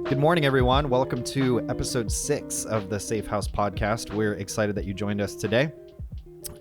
Good morning, everyone. Welcome to episode 6 of the Safehouse Podcast. We're excited that you joined us today.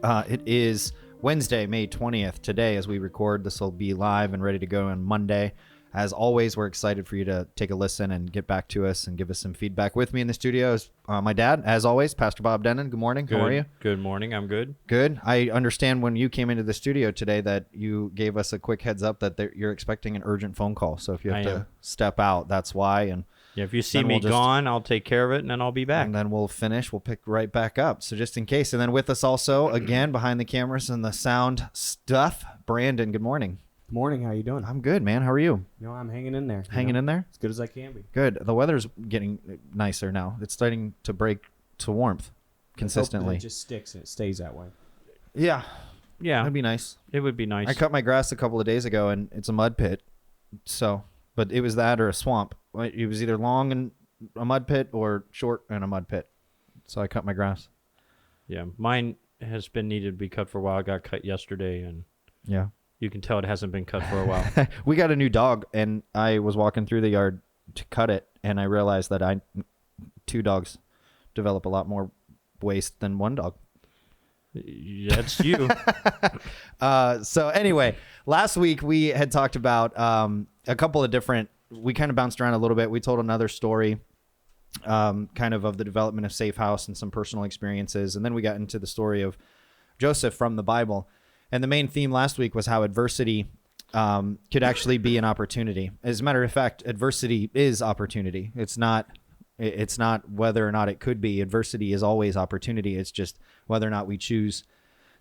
It is Wednesday, May 20th. Today, as we record, this will be live and ready to go on Monday. As always, we're excited for you to take a listen and get back to us and give us some feedback. With me in the studio is my dad, as always, Pastor Bob Denon. Good morning. Good. How are you? Good morning. I'm good. Good. I understand when you came into the studio today that you gave us a quick heads up that you're expecting an urgent phone call. So if you have to step out, that's why. And yeah, if you see me gone, I'll take care of it, and then I'll be back. And then we'll finish. We'll pick right back up. So just in case. And then with us also, again, behind the cameras and the sound stuff, Brandon. Good morning. Good morning. How you doing? I'm good, man. How are you? You know, I'm hanging in there. Hanging in there? As good as I can be. Good. The weather's getting nicer now. It's starting to break to warmth consistently. It just sticks and it stays that way. Yeah. Yeah. That'd be nice. It would be nice. I cut my grass a couple of days ago, and it's a mud pit. So, but it was that or a swamp. It was either long and a mud pit or short and a mud pit. So I cut my grass. Yeah. Mine has been needed to be cut for a while. I got cut yesterday, and yeah. You can tell it hasn't been cut for a while. We got a new dog, and I was walking through the yard to cut it, and I realized that two dogs develop a lot more waste than one dog. That's you. So anyway, last week we had talked about a couple of different, we kind of bounced around a little bit. We told another story kind of the development of Safehouse and some personal experiences, and then we got into the story of Joseph from the Bible. And the main theme last week was how adversity could actually be an opportunity. As a matter of fact, adversity is opportunity. It's not whether or not it could be. Adversity is always opportunity. It's just whether or not we choose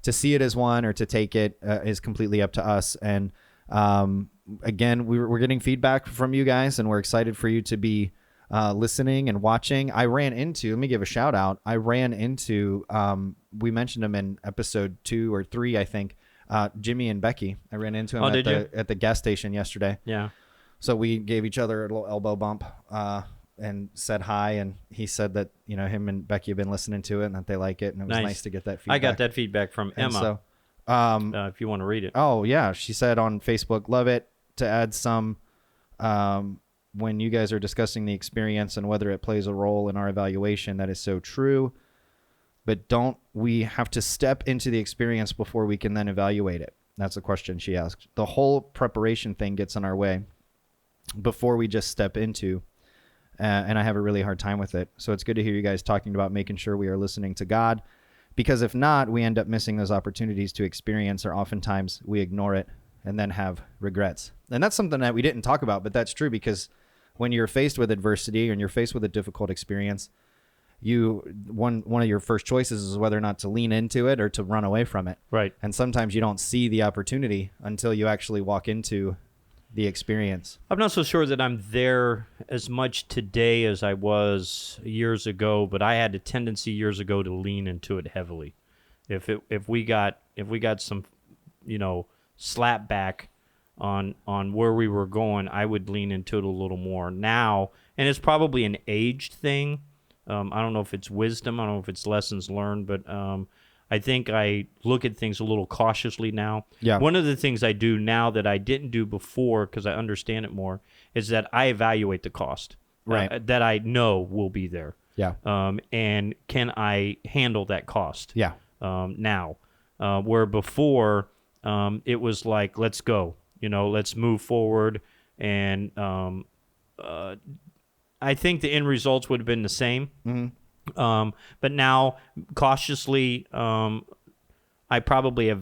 to see it as one or to take it is completely up to us. And again, we're getting feedback from you guys, and we're excited for you to be listening and watching. Let me give a shout out. I ran into, we mentioned them in episode 2 or 3, I think, Jimmy and Becky. I ran into them at the gas station yesterday. Yeah. So we gave each other a little elbow bump and said hi. And he said that, him and Becky have been listening to it and that they like it. And it was nice to get that feedback. I got that feedback from Emma. So, if you want to read it. Oh, yeah. She said on Facebook, love it, to add some when you guys are discussing the experience and whether it plays a role in our evaluation. That is so true. But don't we have to step into the experience before we can then evaluate it? That's the question she asked. The whole preparation thing gets in our way before we just step into, and I have a really hard time with it. So it's good to hear you guys talking about making sure we are listening to God, because if not, we end up missing those opportunities to experience, or oftentimes we ignore it and then have regrets. And that's something that we didn't talk about, but that's true, because when you're faced with adversity and you're faced with a difficult experience, one of your first choices is whether or not to lean into it or to run away from it. Right. And sometimes you don't see the opportunity until you actually walk into the experience. I'm not so sure that I'm there as much today as I was years ago, but I had a tendency years ago to lean into it heavily. If we got some, slap back on where we were going, I would lean into it a little more now. And it's probably an aged thing. I don't know if it's wisdom. I don't know if it's lessons learned, but I think I look at things a little cautiously now. Yeah. One of the things I do now that I didn't do before, because I understand it more, is that I evaluate the cost. Right. That I know will be there. Yeah. And can I handle that cost? Yeah. Now, where before it was like, let's go. Let's move forward. And I think the end results would have been the same. Mm-hmm. But now, cautiously, I probably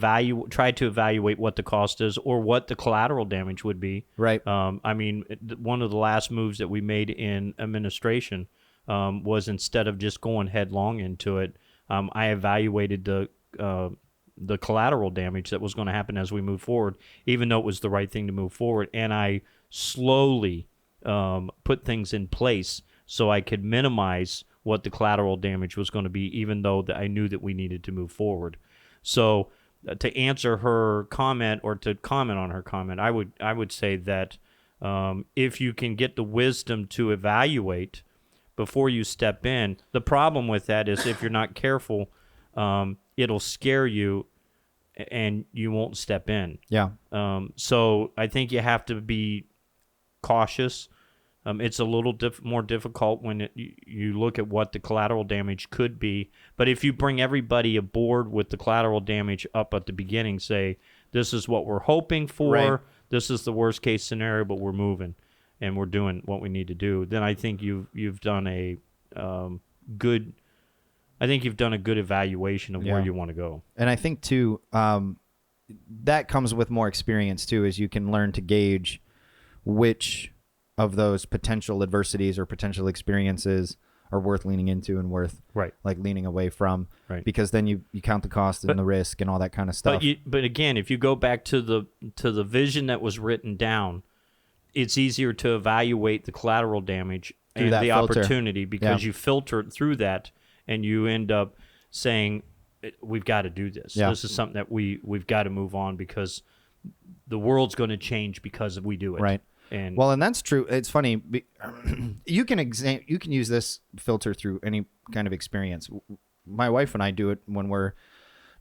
try to evaluate what the cost is or what the collateral damage would be. Right. One of the last moves that we made in administration was, instead of just going headlong into it, I evaluated the collateral damage that was going to happen as we move forward, even though it was the right thing to move forward. And I slowly put things in place so I could minimize what the collateral damage was going to be, even though I knew that we needed to move forward. So to answer her comment, or to comment on her comment, I would say that if you can get the wisdom to evaluate before you step in, the problem with that is if you're not careful, it'll scare you and you won't step in. Yeah. So I think you have to be cautious It's a little more difficult when you look at what the collateral damage could be. But if you bring everybody aboard with the collateral damage up at the beginning, say, this is what we're hoping for, Right. this is the worst case scenario, but we're moving and we're doing what we need to do, then I think you've done a good evaluation of where you want to go. And I think too, that comes with more experience too, is you can learn to gauge which of those potential adversities or potential experiences are worth leaning into and worth like leaning away from, because then you count the cost and the risk and all that kind of stuff. But again, if you go back to the vision that was written down, it's easier to evaluate the collateral damage Through and that the filter. opportunity because you filter it through that, and you end up saying, we've got to do this. Yeah. This is something that we've got to move on because the world's going to change because we do it. Right. And and that's true. It's funny. You can use this filter through any kind of experience. My wife and I do it when we're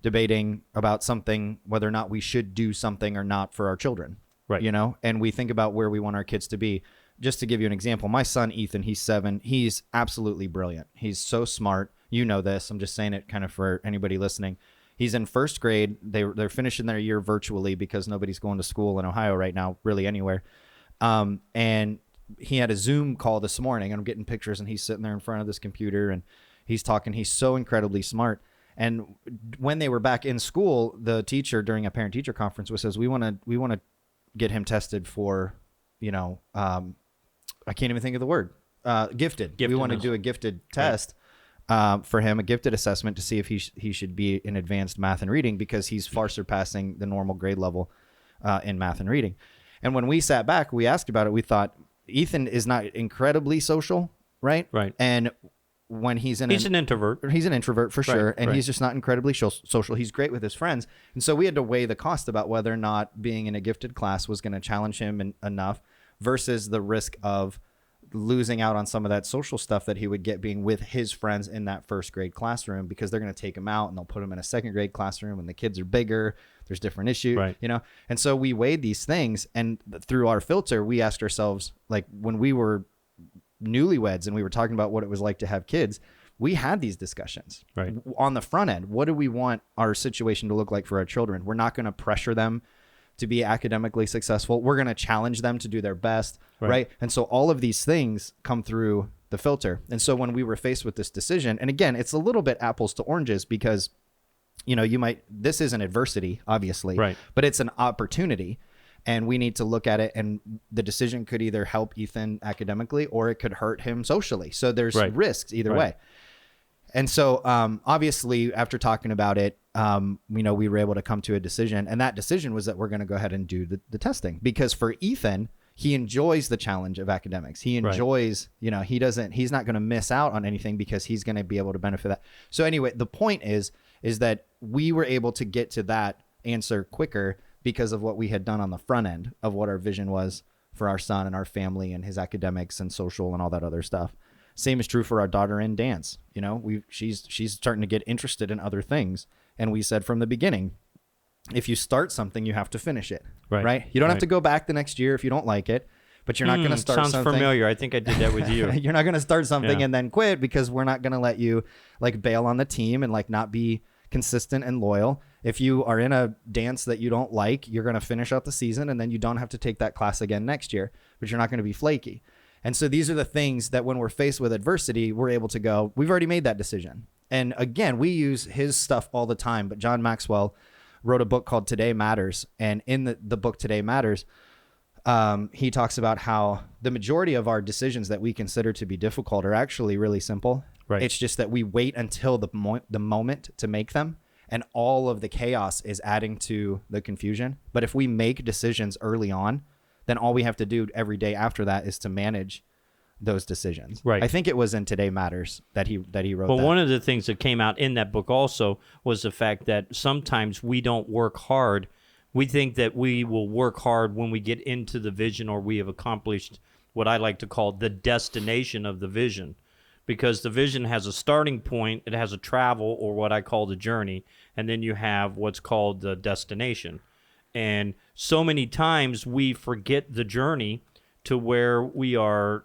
debating about something, whether or not we should do something or not for our children. Right. You know, and we think about where we want our kids to be. Just to give you an example, my son, Ethan, he's 7. He's absolutely brilliant. He's so smart. You know this. I'm just saying it kind of for anybody listening. He's in first grade. They're finishing their year virtually because nobody's going to school in Ohio right now, really anywhere. And he had a Zoom call this morning, and I'm getting pictures, and he's sitting there in front of this computer, and he's talking. He's so incredibly smart. And when they were back in school, the teacher during a parent-teacher conference says, we want to get him tested for, I can't even think of the word, gifted. We want to do a gifted test for him, a gifted assessment to see if he should be in advanced math and reading, because he's far surpassing the normal grade level in math and reading. And when we sat back, we asked about it. We thought Ethan is not incredibly social, right? Right. And when he's an introvert. He's an introvert for sure, and he's just not incredibly social. He's great with his friends, and so we had to weigh the cost about whether or not being in a gifted class was going to challenge him enough versus the risk of losing out on some of that social stuff that he would get being with his friends in that first grade classroom, because they're going to take him out and they'll put him in a second grade classroom and the kids are bigger. There's different issues, And so we weighed these things, and through our filter, we asked ourselves, like when we were newlyweds and we were talking about what it was like to have kids, we had these discussions on the front end. What do we want our situation to look like for our children? We're not going to pressure them to be academically successful. We're going to challenge them to do their best, right? And so all of these things come through the filter. And so when we were faced with this decision, and again, it's a little bit apples to oranges, because this is an adversity, obviously, but it's an opportunity, and we need to look at it, and the decision could either help Ethan academically or it could hurt him socially. So there's risks either way. And so obviously after talking about it, we were able to come to a decision, and that decision was that we're going to go ahead and do the testing, because for Ethan, he enjoys the challenge of academics. He enjoys, he's not going to miss out on anything because he's going to be able to benefit that. So anyway, the point is that we were able to get to that answer quicker because of what we had done on the front end of what our vision was for our son and our family and his academics and social and all that other stuff. Same is true for our daughter in dance. She's starting to get interested in other things. And we said from the beginning, if you start something, you have to finish it, right? You don't have to go back the next year if you don't like it, but you're not going to start something. Sounds familiar. I think I did that with you. You're not going to start something and then quit, because we're not going to let you bail on the team and not be consistent and loyal. If you are in a dance that you don't like, you're going to finish out the season, and then you don't have to take that class again next year, but you're not going to be flaky. And so these are the things that when we're faced with adversity, we're able to go, we've already made that decision. And again, we use his stuff all the time, but John Maxwell wrote a book called Today Matters. And in the book Today Matters, he talks about how the majority of our decisions that we consider to be difficult are actually really simple. It's just that we wait until the moment to make them, and all of the chaos is adding to the confusion. But if we make decisions early on, then all we have to do every day after that is to manage those decisions. I think it was in Today Matters that he wrote that. Well, one of the things that came out in that book also was the fact that sometimes we don't work hard. We think that we will work hard when we get into the vision, or we have accomplished what I like to call the destination of the vision. Because the vision has a starting point, it has a travel, or what I call the journey, and then you have what's called the destination. And so many times we forget the journey to where we are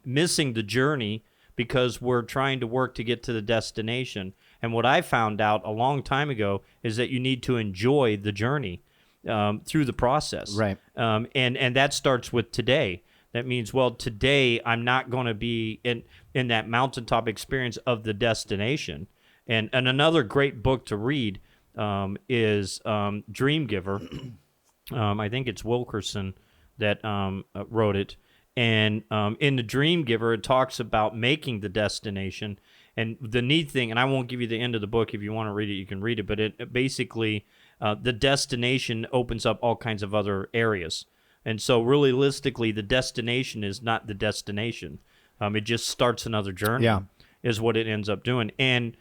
missing the journey because we're trying to work to get to the destination. And what I found out a long time ago is that you need to enjoy the journey through the process. Right. And that starts with today. That means, well, today I'm not going to be in that mountaintop experience of the destination. And another great book to read is Dream Giver. I think it's Wilkerson that wrote it. And in the Dream Giver, it talks about making the destination. And the neat thing, and I won't give you the end of the book. If you want to read it, you can read it. But it basically, the destination opens up all kinds of other areas. And so realistically, the destination is not the destination. It just starts another journey, is what it ends up doing. And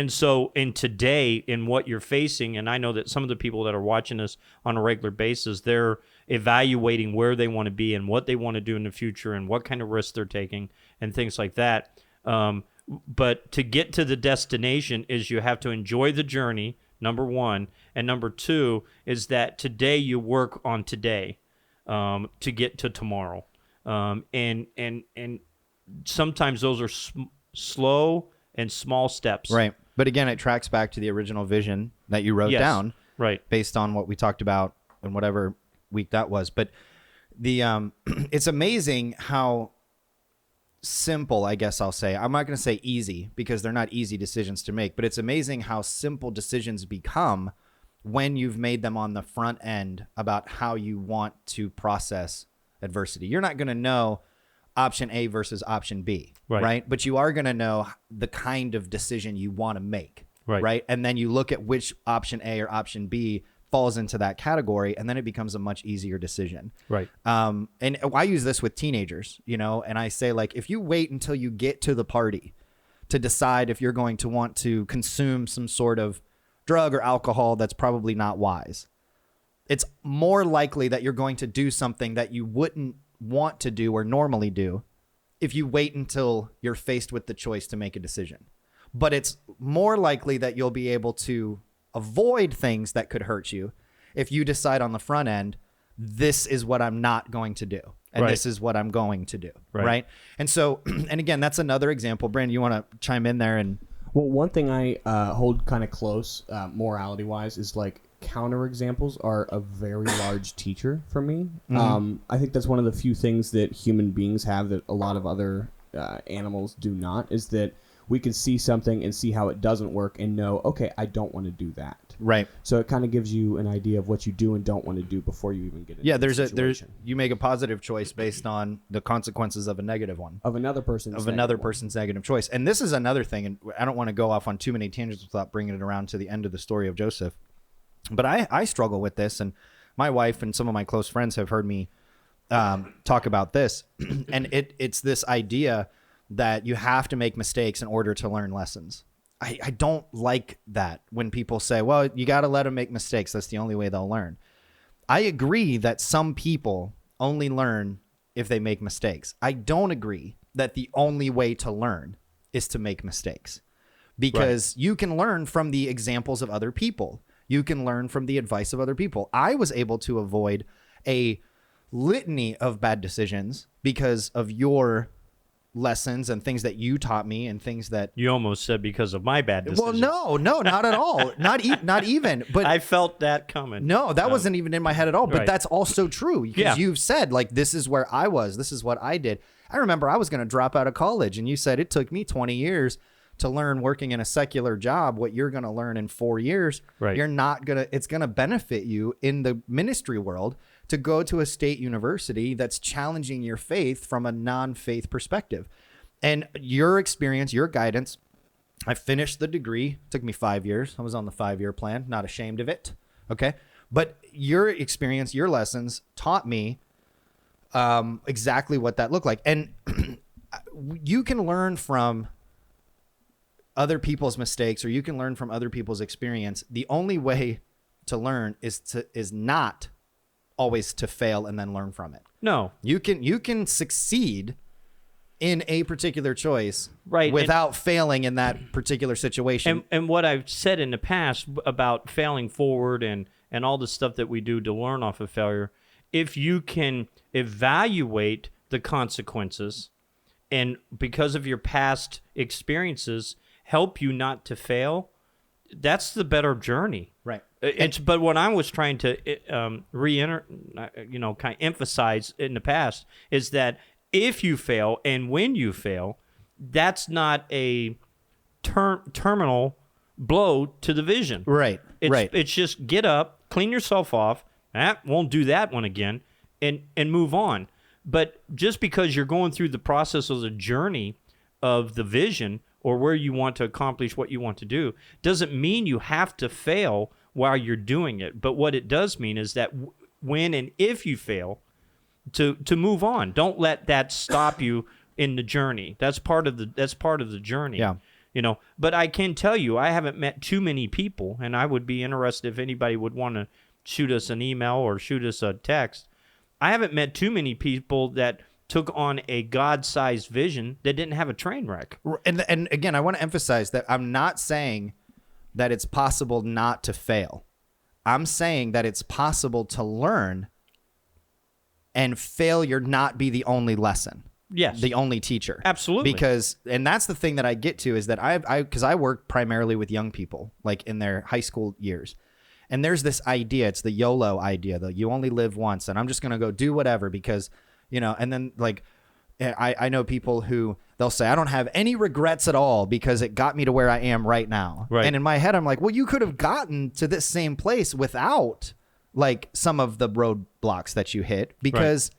so in today, in what you're facing, and I know that some of the people that are watching us on a regular basis, they're evaluating where they want to be and what they want to do in the future and what kind of risks they're taking and things like that. But to get to the destination is you have to enjoy the journey, number one. And number two is that today you work on today to get to tomorrow. And sometimes those are slow and small steps. Right. But again, it tracks back to the original vision that you wrote down. Right. Based on what we talked about in whatever week that was. But the it's amazing how simple, I guess I'll say. I'm not going to say easy because they're not easy decisions to make, but it's amazing how simple decisions become when you've made them on the front end about how you want to process adversity. You're not going to know option A versus option B, right? But you are going to know the kind of decision you want to make, right? And then you look at which option A or option B falls into that category, and then it becomes a much easier decision. Right. And I use this with teenagers, and I say, like, if you wait until you get to the party to decide if you're going to want to consume some sort of drug or alcohol, that's probably not wise. It's more likely that you're going to do something that you wouldn't want to do or normally do if you wait until you're faced with the choice to make a decision. But it's more likely that you'll be able to avoid things that could hurt you if you decide on the front end, this is what I'm not going to do. And this is what I'm going to do. Right. And so, and again, that's another example. Brandon, you want to chime in there? And well, one thing I hold kind of close, morality wise, is like counter examples are a very large teacher for me. I think that's one of the few things that human beings have that a lot of other animals do not, is that we can see something and see how it doesn't work and know, okay, I don't want to do that. Right. So it kind of gives you an idea of what you do and don't want to do before you even get into the situation. You make a positive choice based on the consequences of a negative one. Of another person's negative choice. And this is another thing, and I don't want to go off on too many tangents without bringing it around to the end of the story of Joseph. But I struggle with this, and my wife and some of my close friends have heard me talk about this. And it's this idea that you have to make mistakes in order to learn lessons. I don't like that when people say, well, you got to let them make mistakes. That's the only way they'll learn. I agree that some people only learn if they make mistakes. I don't agree that the only way to learn is to make mistakes, because you can learn from the examples of other people. You can learn from the advice of other people. I was able to avoid a litany of bad decisions because of your lessons and things that you taught me and things that you almost said because of my bad decisions. Well, no, not at all. not even. But I felt that coming. No, that wasn't even in my head at all. But that's also true, because you've said, like, this is where I was. This is what I did. I remember I was going to drop out of college, and you said it took me 20 years to learn, working in a secular job, what you're going to learn in 4 years. Right. You're not going to. It's going to benefit you in the ministry world to go to a state university that's challenging your faith from a non-faith perspective. And your experience, your guidance, I finished the degree. It took me 5 years. I was on the 5-year plan, not ashamed of it. Okay. But your experience, your lessons taught me exactly what that looked like. And you can learn from other people's mistakes, or you can learn from other people's experience. The only way to learn is not always to fail and then learn from it. No, you can succeed in a particular choice without failing in that particular situation. And what I've said in the past about failing forward and all the stuff that we do to learn off of failure if you can evaluate the consequences and because of your past experiences help you not to fail, that's the better journey. Right. But what I was trying to kind of emphasize in the past is that if you fail and when you fail, that's not a terminal blow to the vision. Right. It's just get up, clean yourself off. Won't do that one again, and move on. But just because you're going through the process of the journey of the vision or where you want to accomplish what you want to do doesn't mean you have to fail while you're doing it. But what it does mean is that when and if you fail, to move on. Don't let that stop you in the journey. That's part of the journey. Yeah. But I can tell you, I haven't met too many people, and I would be interested if anybody would want to shoot us an email or shoot us a text. I haven't met too many people that took on a God-sized vision that didn't have a train wreck. And again, I want to emphasize that I'm not saying that it's possible not to fail. I'm saying that it's possible to learn and failure not be the only lesson. Yes. The only teacher. Absolutely. And that's the thing that I get to is that because I work primarily with young people, like in their high school years. And there's this idea, it's the YOLO idea, that you only live once and I'm just going to go do whatever because, and then like I know people who they'll say, I don't have any regrets at all because it got me to where I am right now. Right. And in my head, I'm like, well, you could have gotten to this same place without like some of the roadblocks that you hit because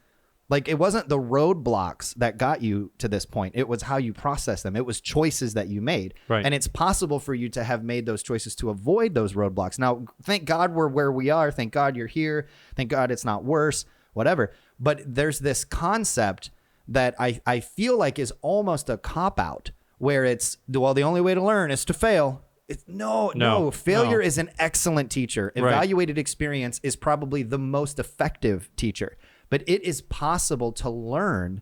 like it wasn't the roadblocks that got you to this point. It was how you process them. It was choices that you made. Right. And it's possible for you to have made those choices to avoid those roadblocks. Now, thank God we're where we are. Thank God you're here. Thank God it's not worse, whatever. But there's this concept that I feel like is almost a cop-out where it's, well, the only way to learn is to fail. No. Failure is an excellent teacher. Evaluated experience is probably the most effective teacher. But it is possible to learn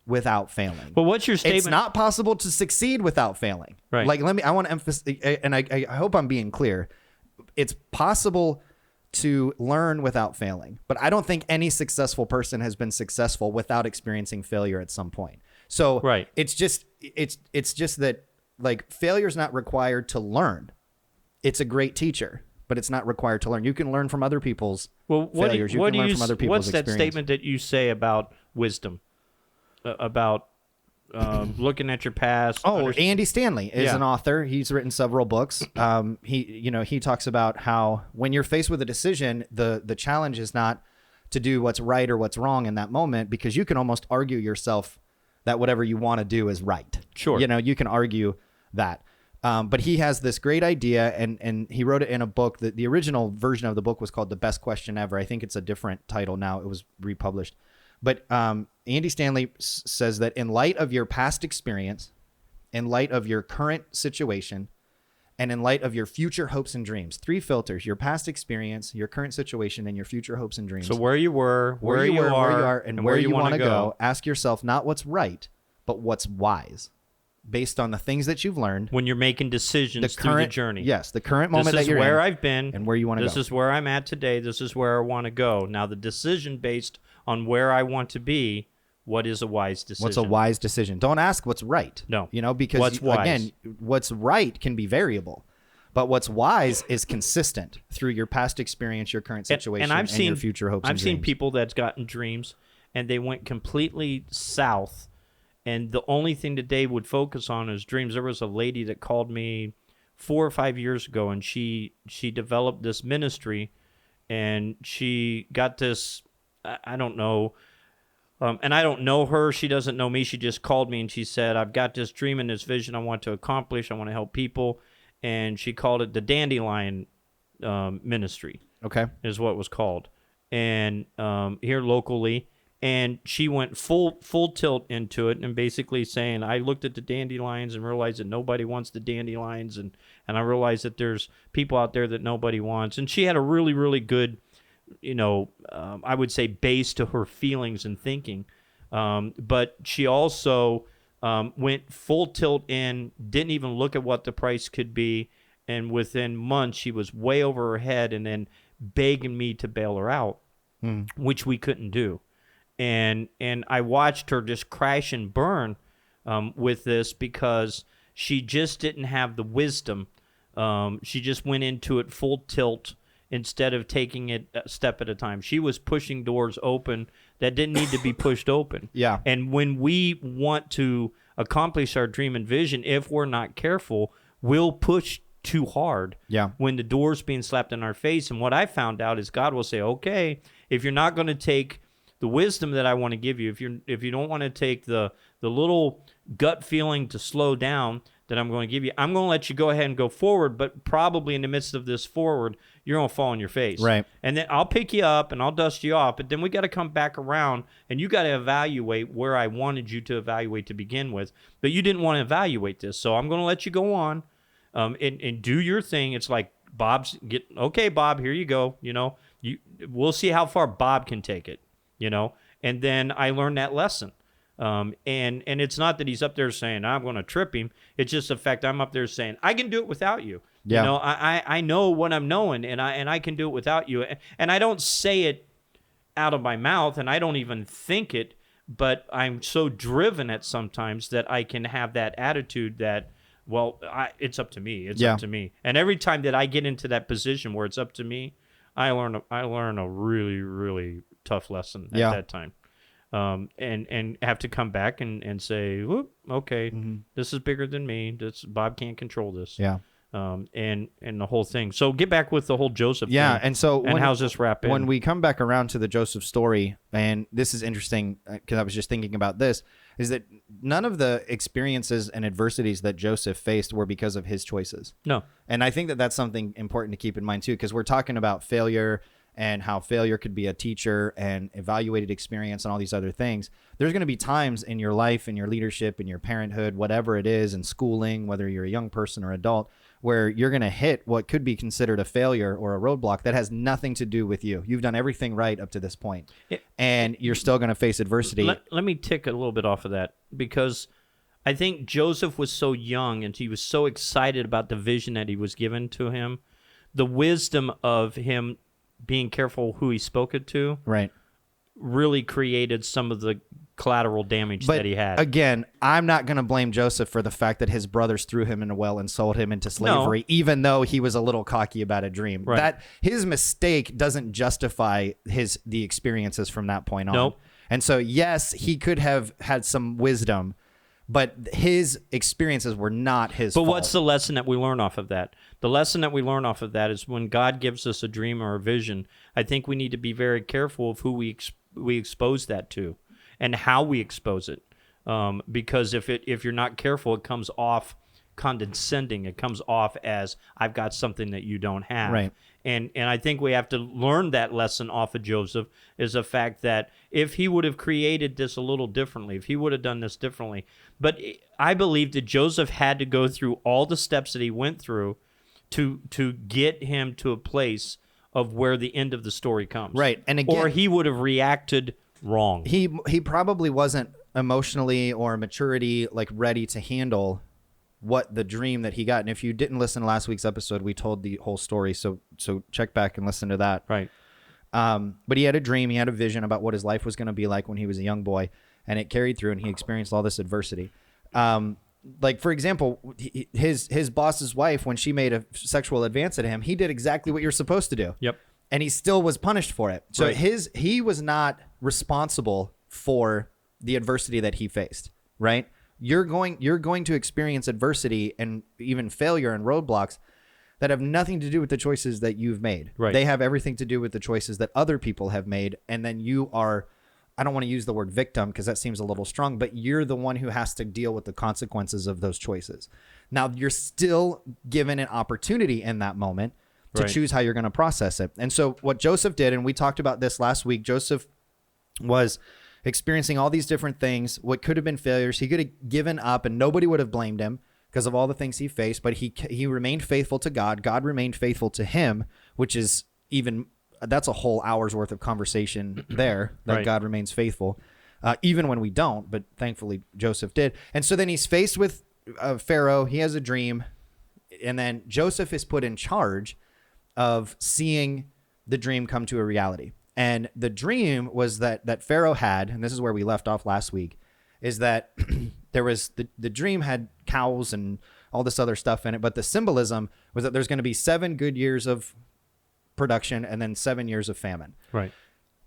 without failing. But what's your statement? It's not possible to succeed without failing. Right. Like, I want to emphasize, and I hope I'm being clear. It's possible to learn without failing, but I don't think any successful person has been successful without experiencing failure at some point. So it's just that like failure is not required to learn. It's a great teacher, but it's not required to learn. You can learn from other people's failures. You can learn from other people's experience. What's that statement that you say about wisdom? About looking at your past? Andy Stanley is an author. He's written several books. He talks about how when you're faced with a decision, the challenge is not to do what's right or what's wrong in that moment, because you can almost argue yourself that whatever you want to do is right. Sure. You can argue that. But he has this great idea, and he wrote it in a book. The original version of the book was called The Best Question Ever. I think it's a different title now. It was republished. But Andy Stanley says that in light of your past experience, in light of your current situation, and in light of your future hopes and dreams, 3 filters: your past experience, your current situation, and your future hopes and dreams. So where you were, where you are, and where you want to go. Ask yourself not what's right, but what's wise, based on the things that you've learned when you're making decisions through the journey. Yes, the current moment that you're in. This is where I've been and where you want to go. This is where I'm at today. This is where I want to go. Now, the decision based on where I want to be, what is a wise decision? What's a wise decision? Don't ask what's right. No. Because what's wise? Again, what's right can be variable. But what's wise is consistent through your past experience, your current situation, and your future hopes and dreams. I've seen people that's gotten dreams, and they went completely south, and the only thing that they would focus on is dreams. There was a lady that called me 4 or 5 years ago, and she developed this ministry, and she got this, I don't know, and I don't know her. She doesn't know me. She just called me, and she said, I've got this dream and this vision I want to accomplish. I want to help people. And she called it the Dandelion Ministry. Okay. Is what it was called. And here locally. And she went full tilt into it and basically saying, I looked at the dandelions and realized that nobody wants the dandelions. And I realized that there's people out there that nobody wants. And she had a really, really good, I would say, base to her feelings and thinking. But she also went full tilt in, didn't even look at what the price could be. And within months, she was way over her head and then begging me to bail her out. which we couldn't do. And I watched her just crash and burn with this because she just didn't have the wisdom. She just went into it full tilt instead of taking it a step at a time. She was pushing doors open that didn't need to be pushed open. Yeah. And when we want to accomplish our dream and vision, if we're not careful, we'll push too hard. Yeah. When the door's being slapped in our face. And what I found out is God will say, okay, if you're not going to take the wisdom that I want to give you, if you don't want to take the little gut feeling to slow down that I'm going to give you, I'm going to let you go ahead and go forward, but probably in the midst of this forward, you're going to fall on your face. Right. And then I'll pick you up and I'll dust you off, but then we got to come back around and you got to evaluate where I wanted you to evaluate to begin with, but you didn't want to evaluate this. So I'm going to let you go on and do your thing. It's like okay, Bob, here you go. We'll see how far Bob can take it, and then I learned that lesson. And it's not that he's up there saying, I'm going to trip him. It's just the fact I'm up there saying, I can do it without you. Yeah. I know what I'm knowing, and I can do it without you. And I don't say it out of my mouth, and I don't even think it, but I'm so driven at sometimes that I can have that attitude that, it's up to me. It's up to me. And every time that I get into that position where it's up to me, I learn a really, really tough lesson at that time. And have to come back and say, whoop, okay, this is bigger than me. Bob can't control this. Yeah. And the whole thing. So get back with the whole Joseph thing. And so how's this wrap in? When we come back around to the Joseph story, and this is interesting because I was just thinking about this, is that none of the experiences and adversities that Joseph faced were because of his choices. No. And I think that that's something important to keep in mind too, because we're talking about failure and how failure could be a teacher and evaluated experience and all these other things. There's going to be times in your life, in your leadership, in your parenthood, whatever it is, in schooling, whether you're a young person or adult, where you're going to hit what could be considered a failure or a roadblock that has nothing to do with you. You've done everything right up to this point, and you're still going to face adversity. Let me tick a little bit off of that, because I think Joseph was so young and he was so excited about the vision that he was given to him. The wisdom of him being careful who he spoke it to, right, really created some of the collateral damage that he had. Again, I'm not going to blame Joseph for the fact that his brothers threw him in a well and sold him into slavery, even though he was a little cocky about a dream. Right. That his mistake doesn't justify the experiences from that point on. Nope. And so, yes, he could have had some wisdom, but his experiences were not his fault. But what's the lesson that we learn off of that? The lesson that we learn off of that is when God gives us a dream or a vision, I think we need to be very careful of who we expose that to and how we expose it. Because if you're not careful, it comes off condescending. It comes off as, I've got something that you don't have. Right. And I think we have to learn that lesson off of Joseph, is the fact that if he would have created this a little differently, if he would have done this differently. But I believe that Joseph had to go through all the steps that he went through to get him to a place of where the end of the story comes. Right. And again, or he would have reacted wrong. He probably wasn't emotionally or maturity ready to handle what the dream that he got. And if you didn't listen to last week's episode, we told the whole story. So check back and listen to that. Right. But he had a dream. He had a vision about what his life was going to be like when he was a young boy, and it carried through, and he experienced all this adversity. For example, his boss's wife, when she made a sexual advance at him, he did exactly what you're supposed to do. Yep. And he still was punished for it. So right. he was not responsible for the adversity that he faced, right? You're going to experience adversity and even failure and roadblocks that have nothing to do with the choices that you've made. Right. They have everything to do with the choices that other people have made. And then you are, I don't want to use the word victim because that seems a little strong, but you're the one who has to deal with the consequences of those choices. Now, you're still given an opportunity in that moment to right. choose how you're going to process it. And so what Joseph did, and we talked about this last week, Joseph was experiencing all these different things, what could have been failures. He could have given up and nobody would have blamed him because of all the things he faced, but he remained faithful to God. God remained faithful to him, which is that's a whole hour's worth of conversation there, that right. God remains faithful, even when we don't, but thankfully Joseph did. And so then he's faced with Pharaoh. He has a dream, and then Joseph is put in charge of seeing the dream come to a reality. And the dream was that Pharaoh had, and this is where we left off last week, is that there was the dream had cows and all this other stuff in it, but the symbolism was that there's going to be 7 good years of production and then 7 years of famine. Right.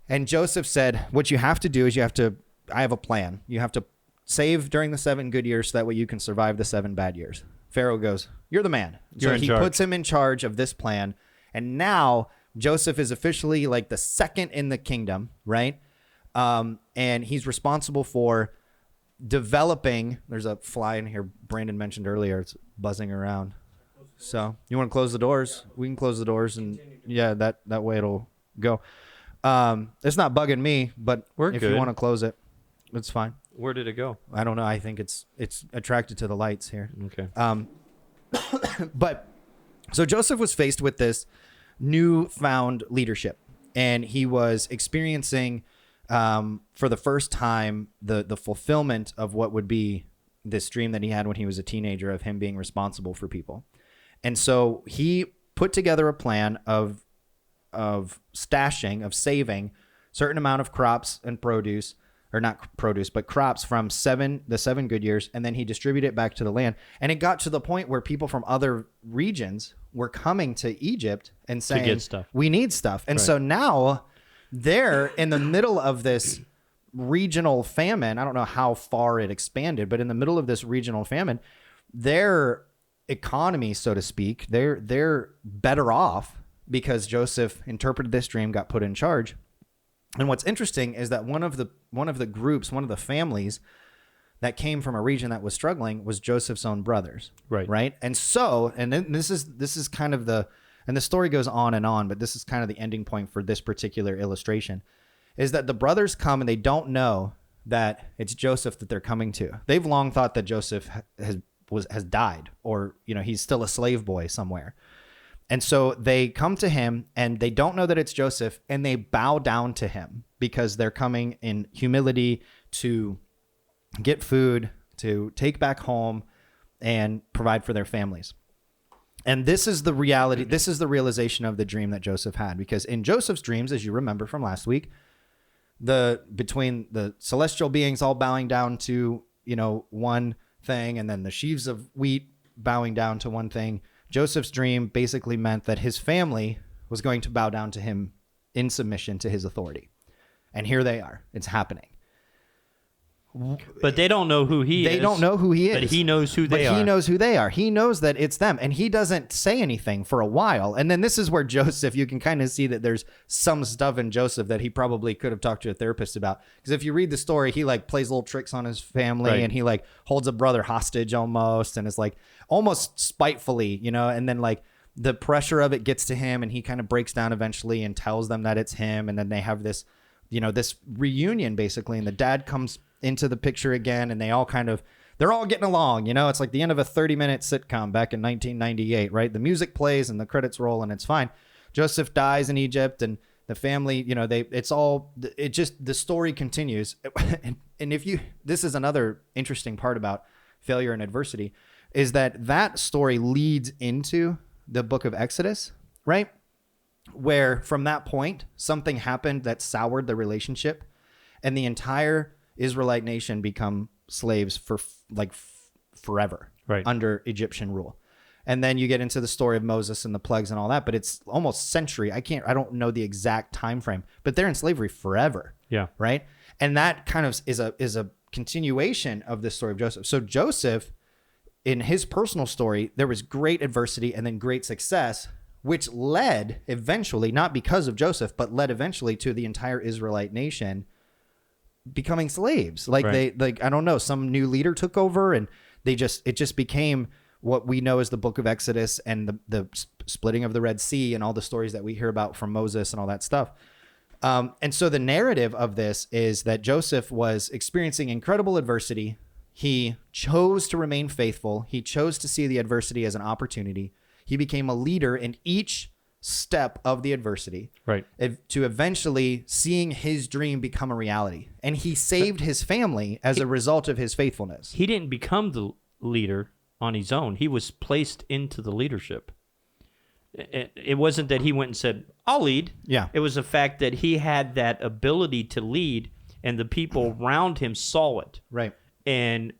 And Joseph said, what you have to do is I have a plan. You have to save during the 7 good years so that way you can survive the 7 bad years. Pharaoh goes, you're the man. You're so in he charge. puts him in charge of this plan. And now Joseph is officially like the second in the kingdom, right? And he's responsible for developing. There's a fly in here Brandon mentioned earlier. It's buzzing around. So you want to close the doors? We can close the doors, and yeah, that way it'll go. It's not bugging me, but We're if good. you want to close it, it's fine. Where did it go? I don't know. I think it's attracted to the lights here. Okay. But so Joseph was faced with this newfound leadership, and he was experiencing for the first time the fulfillment of what would be this dream that he had when he was a teenager of him being responsible for people. And so he put together a plan of stashing, of saving certain amount of crops and produce, or not produce, but crops from the 7 good years. And then he distributed it back to the land. And it got to the point where people from other regions were coming to Egypt and saying, get stuff. we need stuff. And so now they're in the middle of this regional famine. I don't know how far it expanded, but in the middle of this regional famine, their economy, so to speak, they're better off because Joseph interpreted this dream, got put in charge. And what's interesting is that one of the groups, one of the families that came from a region that was struggling was Joseph's own brothers. Right. And so, and then this is kind of and the story goes on, but this is kind of the ending point for this particular illustration, is that the brothers come and they don't know that it's Joseph that they're coming to. They've long thought that Joseph has died, or, he's still a slave boy somewhere. And so they come to him and they don't know that it's Joseph, and they bow down to him because they're coming in humility to get food, to take back home and provide for their families. And this is the reality. This is the realization of the dream that Joseph had, because in Joseph's dreams, as you remember from last week, between the celestial beings all bowing down to, one thing, and then the sheaves of wheat bowing down to one thing, Joseph's dream basically meant that his family was going to bow down to him in submission to his authority. And here they are. It's happening. But they don't know who he is. They don't know who he is. But he knows who they are. He knows who they are. He knows that it's them. And he doesn't say anything for a while. And then this is where Joseph, you can kind of see that there's some stuff in Joseph that he probably could have talked to a therapist about. Because if you read the story, he plays little tricks on his family, Right. and he holds a brother hostage almost, and is almost spitefully, and then the pressure of it gets to him, and he kind of breaks down eventually and tells them that it's him. And then they have this, this reunion basically, and the dad comes into the picture again, and they're all getting along. It's like the end of a 30-minute sitcom back in 1998, right? The music plays and the credits roll, and it's fine. Joseph dies in Egypt, and the family, the story continues. And this is another interesting part about failure and adversity, is that story leads into the book of Exodus, right? Where from that point, something happened that soured the relationship, and the entire Israelite nation become slaves for forever, right, under Egyptian rule. And then you get into the story of Moses and the plagues and all that, but it's almost century. I don't know the exact time frame, but they're in slavery forever. Yeah. Right. And that kind of is a continuation of the story of Joseph. So Joseph, in his personal story, there was great adversity and then great success, which led eventually, not because of Joseph, but led eventually to the entire Israelite nation becoming slaves. Right. I don't know, some new leader took over, and it just became what we know as the book of Exodus, and the splitting of the Red Sea and all the stories that we hear about from Moses and all that stuff. And so the narrative of this is that Joseph was experiencing incredible adversity. He chose to remain faithful. He chose to see the adversity as an opportunity. He became a leader in each step of the adversity, right, to eventually seeing his dream become a reality. And he saved his family as a result of his faithfulness. He didn't become the leader on his own. He was placed into the leadership. it wasn't that he went and said, I'll lead. Yeah. It was the fact that he had that ability to lead, and the people around him saw it. Right. And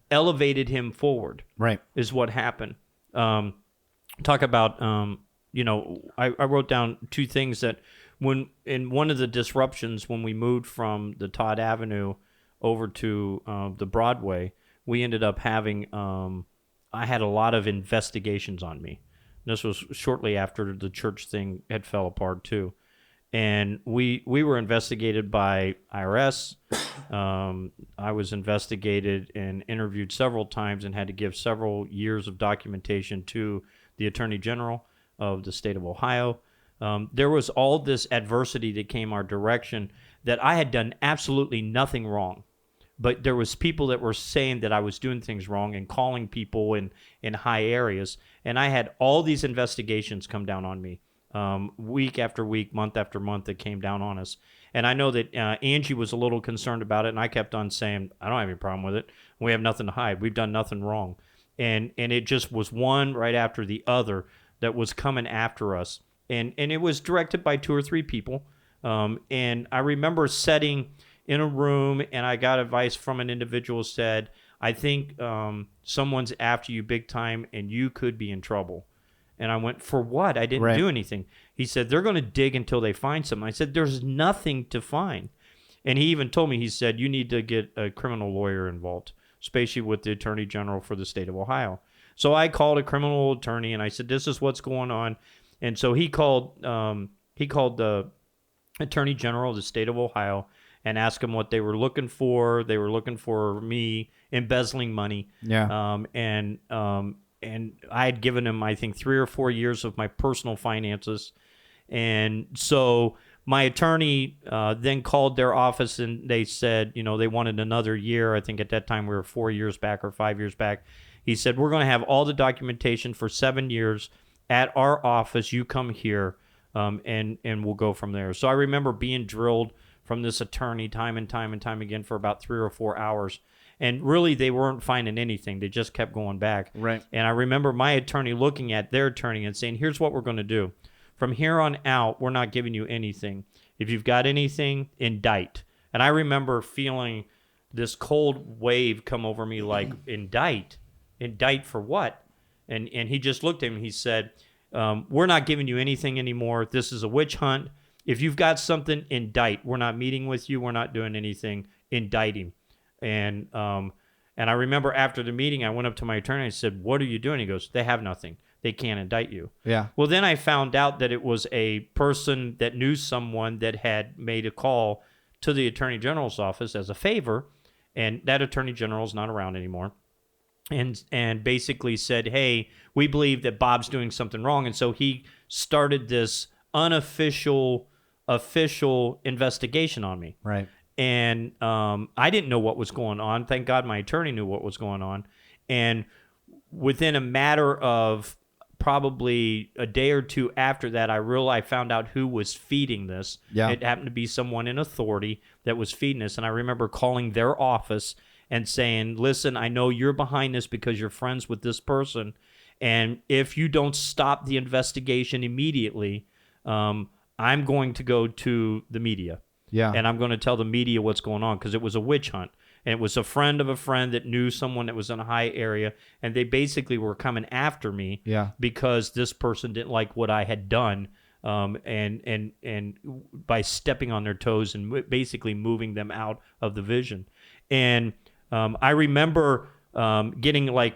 elevated him forward. Right. Is what happened. Talk about, I wrote down two things that when in one of the disruptions when we moved from the Todd Avenue over to the Broadway, we ended up having, I had a lot of investigations on me. This was shortly after the church thing had fell apart too. And we were investigated by IRS. I was investigated and interviewed several times and had to give several years of documentation to the Attorney General of the state of Ohio. There was all this adversity that came our direction that I had done absolutely nothing wrong. But there was people that were saying that I was doing things wrong and calling people in high areas. And I had all these investigations come down on me. Week after week, month after month, that came down on us. And I know that Angie was a little concerned about it, and I kept on saying, I don't have any problem with it. We have nothing to hide. We've done nothing wrong. And it just was one right after the other that was coming after us. And it was directed by 2 or 3 people. And I remember sitting in a room, and I got advice from an individual who said, I think someone's after you big time, and you could be in trouble. And I went, for what? I didn't do anything. He said, they're going to dig until they find something. I said, there's nothing to find. And he even told me, he said, you need to get a criminal lawyer involved, especially with the Attorney General for the state of Ohio. So I called a criminal attorney, and I said, this is what's going on. And so he called the Attorney General of the state of Ohio and asked him what they were looking for. They were looking for me embezzling money. Yeah. And I had given him, I think, 3 or 4 years of my personal finances. And so my attorney then called their office, and they said, they wanted another year. I think at that time we were 4 years back or 5 years back. He said, we're going to have all the documentation for 7 years at our office. You come here, and we'll go from there. So I remember being drilled from this attorney time and time and time again for about 3 or 4 hours. And really, they weren't finding anything. They just kept going back. Right. And I remember my attorney looking at their attorney and saying, here's what we're going to do. From here on out, we're not giving you anything. If you've got anything, indict. And I remember feeling this cold wave come over me like, indict? Indict for what? And he just looked at me and he said, we're not giving you anything anymore. This is a witch hunt. If you've got something, indict. We're not meeting with you. We're not doing anything. Indict him. And I remember after the meeting, I went up to my attorney and I said, what are you doing? He goes, they have nothing. They can't indict you. Yeah. Well, then I found out that it was a person that knew someone that had made a call to the Attorney General's office as a favor, and that Attorney General is not around anymore, and basically said, hey, we believe that Bob's doing something wrong. And so he started this official investigation on me. Right. And I didn't know what was going on. Thank God my attorney knew what was going on. And within a matter of probably a day or two after that, I found out who was feeding this. Yeah. It happened to be someone in authority that was feeding this. And I remember calling their office and saying, listen, I know you're behind this because you're friends with this person. And if you don't stop the investigation immediately, I'm going to go to the media. Yeah. And I'm going to tell the media what's going on, because it was a witch hunt. And it was a friend of a friend that knew someone that was in a high area. And they basically were coming after me because this person didn't like what I had done. And by stepping on their toes and basically moving them out of the vision. And I remember getting like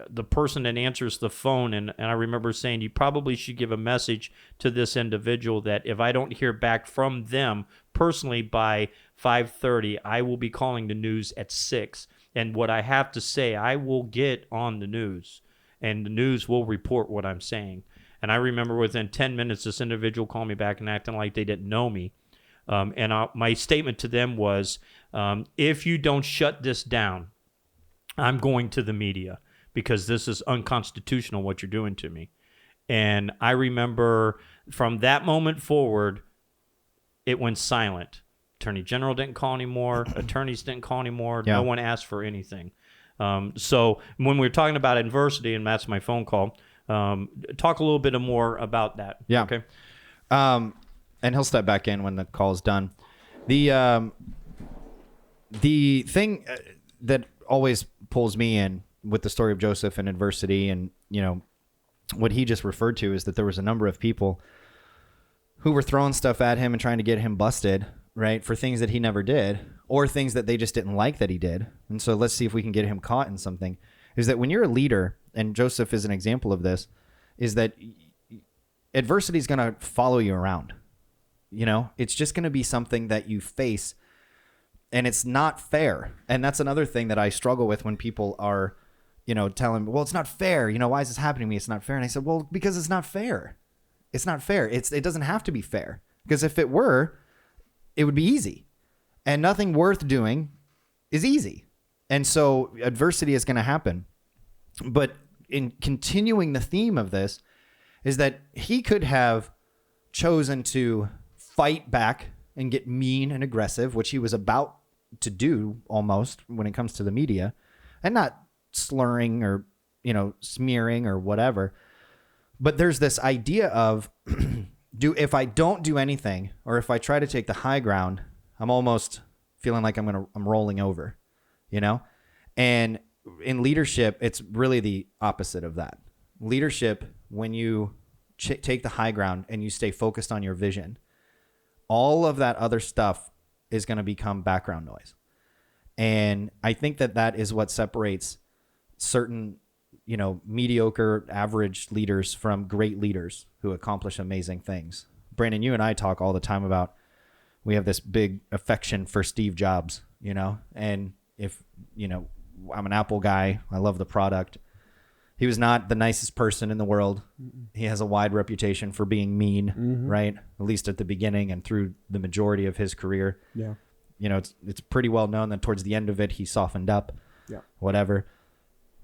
the person that answers the phone, and I remember saying, you probably should give a message to this individual that if I don't hear back from them personally by 5:30, I will be calling the news at 6. And what I have to say, I will get on the news, and the news will report what I'm saying. And I remember within 10 minutes, this individual called me back and acting like they didn't know me. My statement to them was, if you don't shut this down, I'm going to the media, because this is unconstitutional what you're doing to me. And I remember from that moment forward, it went silent. Attorney General didn't call anymore. Attorneys didn't call anymore. Yeah. No one asked for anything. So when we were talking about adversity, and that's my phone call, Talk a little bit more about that. Yeah. Okay. And he'll step back in when the call's done. The thing that always pulls me in with the story of Joseph and adversity, and what he just referred to, is that there was a number of people who were throwing stuff at him and trying to get him busted, right, for things that he never did, or things that they just didn't like that he did. And so let's see if we can get him caught in something. Is that when you're a leader, and Joseph is an example of this, is that adversity is going to follow you around. It's just going to be something that you face, and it's not fair. And that's another thing that I struggle with when people are, telling me, well, it's not fair. Why is this happening to me? It's not fair. And I said, well, because it's not fair. It's not fair. It doesn't have to be fair, because if it were, it would be easy, and nothing worth doing is easy. And so adversity is going to happen. But in continuing the theme of this is that he could have chosen to fight back and get mean and aggressive, which he was about to do almost when it comes to the media, and not slurring or, smearing or whatever. But there's this idea of if I don't do anything, or if I try to take the high ground, I'm almost feeling like I'm rolling over, And in leadership, it's really the opposite of that. Leadership, when you take the high ground and you stay focused on your vision, all of that other stuff is going to become background noise. And I think that is what separates certain, mediocre, average leaders from great leaders who accomplish amazing things. Brandon, you and I talk all the time about, we have this big affection for Steve Jobs, and if, I'm an Apple guy, I love the product. He was not the nicest person in the world. He has a wide reputation for being mean, right? At least at the beginning and through the majority of his career. Yeah. It's pretty well known that towards the end of it, he softened up, whatever.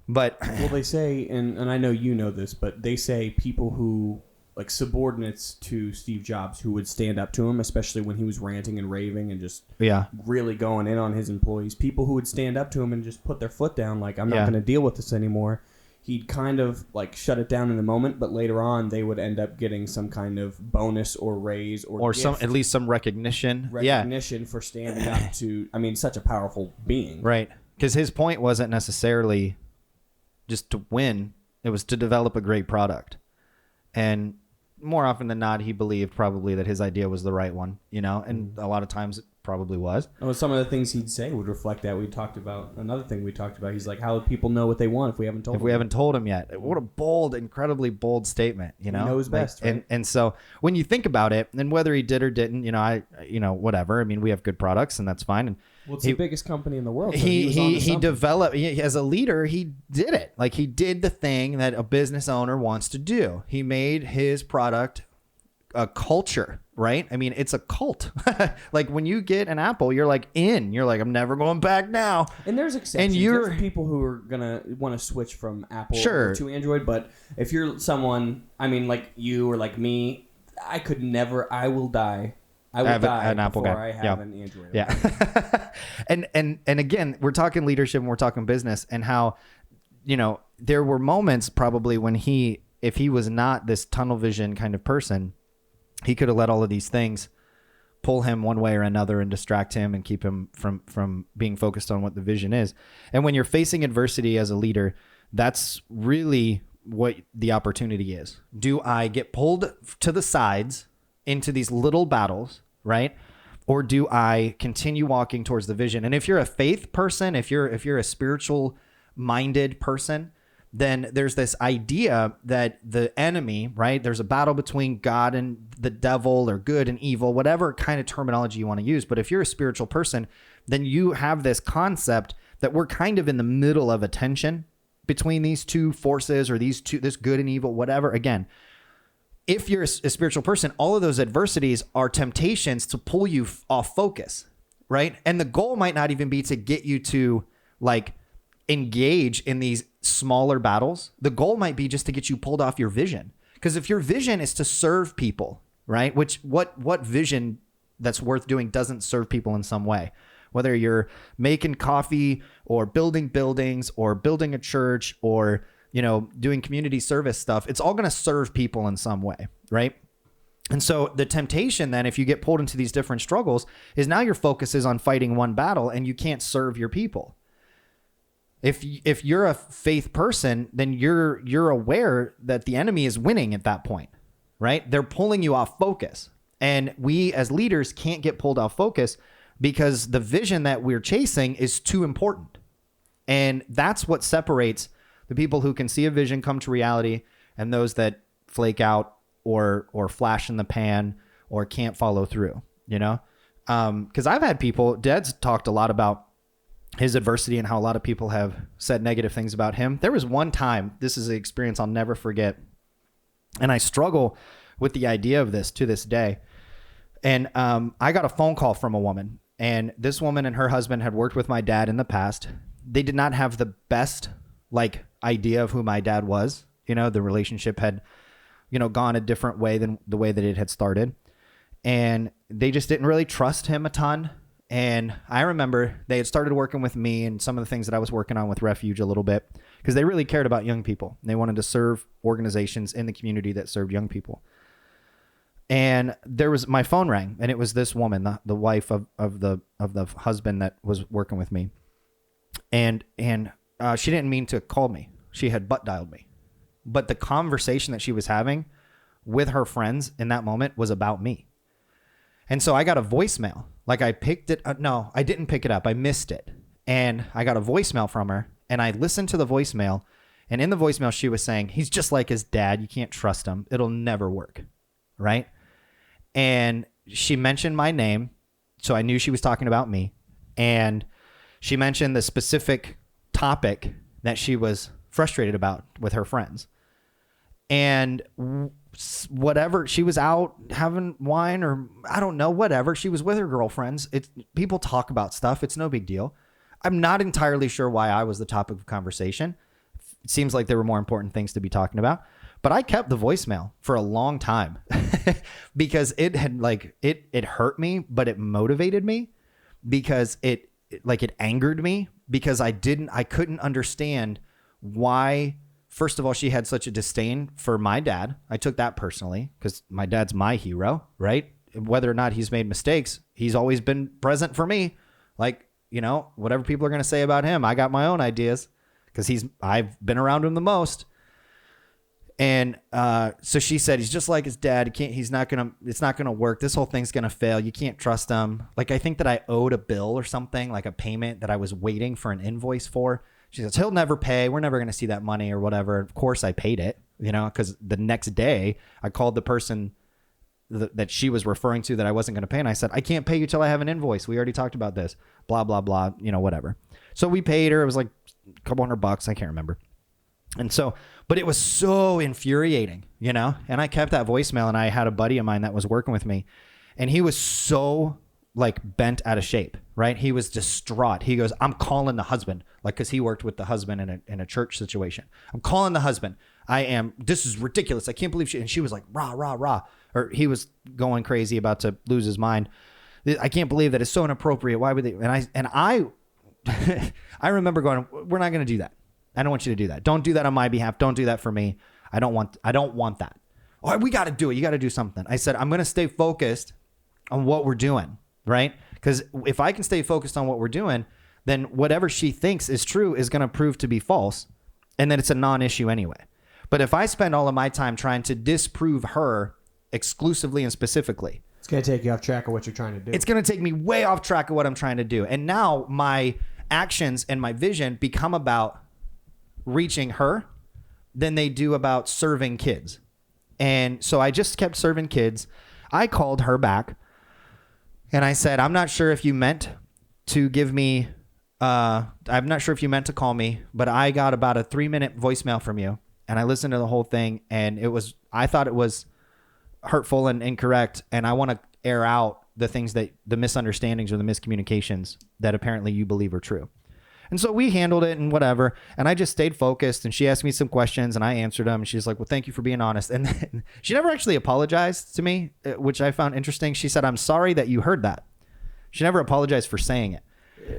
But well, they say, and I know you know this, but they say people who, like, subordinates to Steve Jobs who would stand up to him, especially when he was ranting and raving and just really going in on his employees, people who would stand up to him and just put their foot down, like, I'm not going to deal with this anymore. He'd kind of like shut it down in the moment, but later on they would end up getting some kind of bonus or raise or some, at least some recognition for standing up to, such a powerful being. Right. Because his point wasn't necessarily just to win. It was to develop a great product. And more often than not, he believed probably that his idea was the right one, and a lot of times it probably was. Well, some of the things he'd say would reflect that. Another thing we talked about, he's like, how would people know what they want if we haven't told them? If we haven't told them yet. What a bold, incredibly bold statement, He knows best, right? And so when you think about it, and whether he did or didn't, whatever. We have good products, and that's fine. And well, it's the biggest company in the world. So he developed, as a leader, he did it. Like, he did the thing that a business owner wants to do. He made his product a culture, right? It's a cult. Like, when you get an Apple, you're like, I'm never going back now. And there's exceptions. There's people who are gonna want to switch from Apple to Android. But if you're someone, like you or like me, I could never. I will die. I will die an Apple before I have an Android. Yeah. and again, we're talking leadership and we're talking business, and how, there were moments probably when if he was not this tunnel vision kind of person, he could have let all of these things pull him one way or another and distract him and keep him from being focused on what the vision is. And when you're facing adversity as a leader, that's really what the opportunity is. Do I get pulled to the sides into these little battles, right? Or do I continue walking towards the vision? And if you're a faith person, if you're a spiritual minded person, then there's this idea that the enemy, right? There's a battle between God and the devil, or good and evil, whatever kind of terminology you want to use. But if you're a spiritual person, then you have this concept that we're kind of in the middle of a tension between these two forces, or this good and evil, whatever. Again, if you're a spiritual person, all of those adversities are temptations to pull you off focus, right? And the goal might not even be to get you to like engage in these smaller battles. The goal might be just to get you pulled off your vision. Because if your vision is to serve people, right? Which what vision that's worth doing doesn't serve people in some way? Whether you're making coffee or building buildings or building a church or, doing community service stuff, it's all going to serve people in some way, right? And so the temptation then, if you get pulled into these different struggles, is now your focus is on fighting one battle and you can't serve your people. If you're a faith person, then you're aware that the enemy is winning at that point, right? They're pulling you off focus. And we as leaders can't get pulled off focus because the vision that we're chasing is too important. And that's what separates the people who can see a vision come to reality and those that flake out or flash in the pan or can't follow through, because I've had people, Dad's talked a lot about his adversity and how a lot of people have said negative things about him. There was one time, this is an experience I'll never forget, and I struggle with the idea of this to this day. And I got a phone call from a woman, and this woman and her husband had worked with my dad in the past. They did not have the best idea of who my dad was. The relationship had, gone a different way than the way that it had started. And they just didn't really trust him a ton. And I remember they had started working with me and some of the things that I was working on with Refuge a little bit because they really cared about young people. They wanted to serve organizations in the community that served young people. And my phone rang, and it was this woman, the wife of the husband that was working with me. And she didn't mean to call me. She had butt dialed me. But the conversation that she was having with her friends in that moment was about me. And so I got a voicemail. I picked it. No, I didn't pick it up. I missed it. And I got a voicemail from her, and I listened to the voicemail. And in the voicemail, she was saying, he's just like his dad. You can't trust him. It'll never work. Right? And she mentioned my name. So I knew she was talking about me. And she mentioned the specific topic that she was frustrated about with her friends. And whatever, she was out having wine or I don't know, whatever. She was with her girlfriends. People talk about stuff. It's no big deal. I'm not entirely sure why I was the topic of conversation. It seems like there were more important things to be talking about. But I kept the voicemail for a long time because it had it hurt me, but it motivated me because it angered me because I couldn't understand why, first of all, she had such a disdain for my dad. I took that personally because my dad's my hero, right? Whether or not he's made mistakes, he's always been present for me. Whatever people are going to say about him, I got my own ideas because I've been around him the most. And so she said, he's just like his dad. It's not going to work. This whole thing's going to fail. You can't trust him. I think that I owed a bill or something, like a payment that I was waiting for an invoice for. She says, he'll never pay. We're never going to see that money or whatever. Of course I paid it, because the next day I called the person that she was referring to that I wasn't going to pay. And I said, I can't pay you till I have an invoice. We already talked about this, blah, blah, blah, whatever. So we paid her. It was like a couple $100. I can't remember. And so, but it was so infuriating, and I kept that voicemail, and I had a buddy of mine that was working with me, and he was so bent out of shape, right? He was distraught. He goes, I'm calling the husband, cause he worked with the husband in a church situation. I'm calling the husband. This is ridiculous. I can't believe and she was like, rah, rah, rah. Or he was going crazy, about to lose his mind. I can't believe that. It's so inappropriate. Why would they? And I remember going, we're not going to do that. I don't want you to do that. Don't do that on my behalf. Don't do that for me. I don't want that. Oh, we got to do it. You got to do something. I said, I'm going to stay focused on what we're doing, right? Because if I can stay focused on what we're doing, then whatever she thinks is true is going to prove to be false. And then it's a non-issue anyway. But if I spend all of my time trying to disprove her exclusively and specifically, it's going to take you off track of what you're trying to do. It's going to take me way off track of what I'm trying to do. And now my actions and my vision become about reaching her than they do about serving kids. And so I just kept serving kids. I called her back and I said, I'm not sure if you meant to give me, I'm not sure if you meant to call me, but I got about a 3-minute voicemail from you and I listened to the whole thing and I thought it was hurtful and incorrect. And I want to air out the misunderstandings or the miscommunications that apparently you believe are true. And so we handled it and whatever. And I just stayed focused. And she asked me some questions and I answered them. And she's like, well, thank you for being honest. And then she never actually apologized to me, which I found interesting. She said, I'm sorry that you heard that. She never apologized for saying it.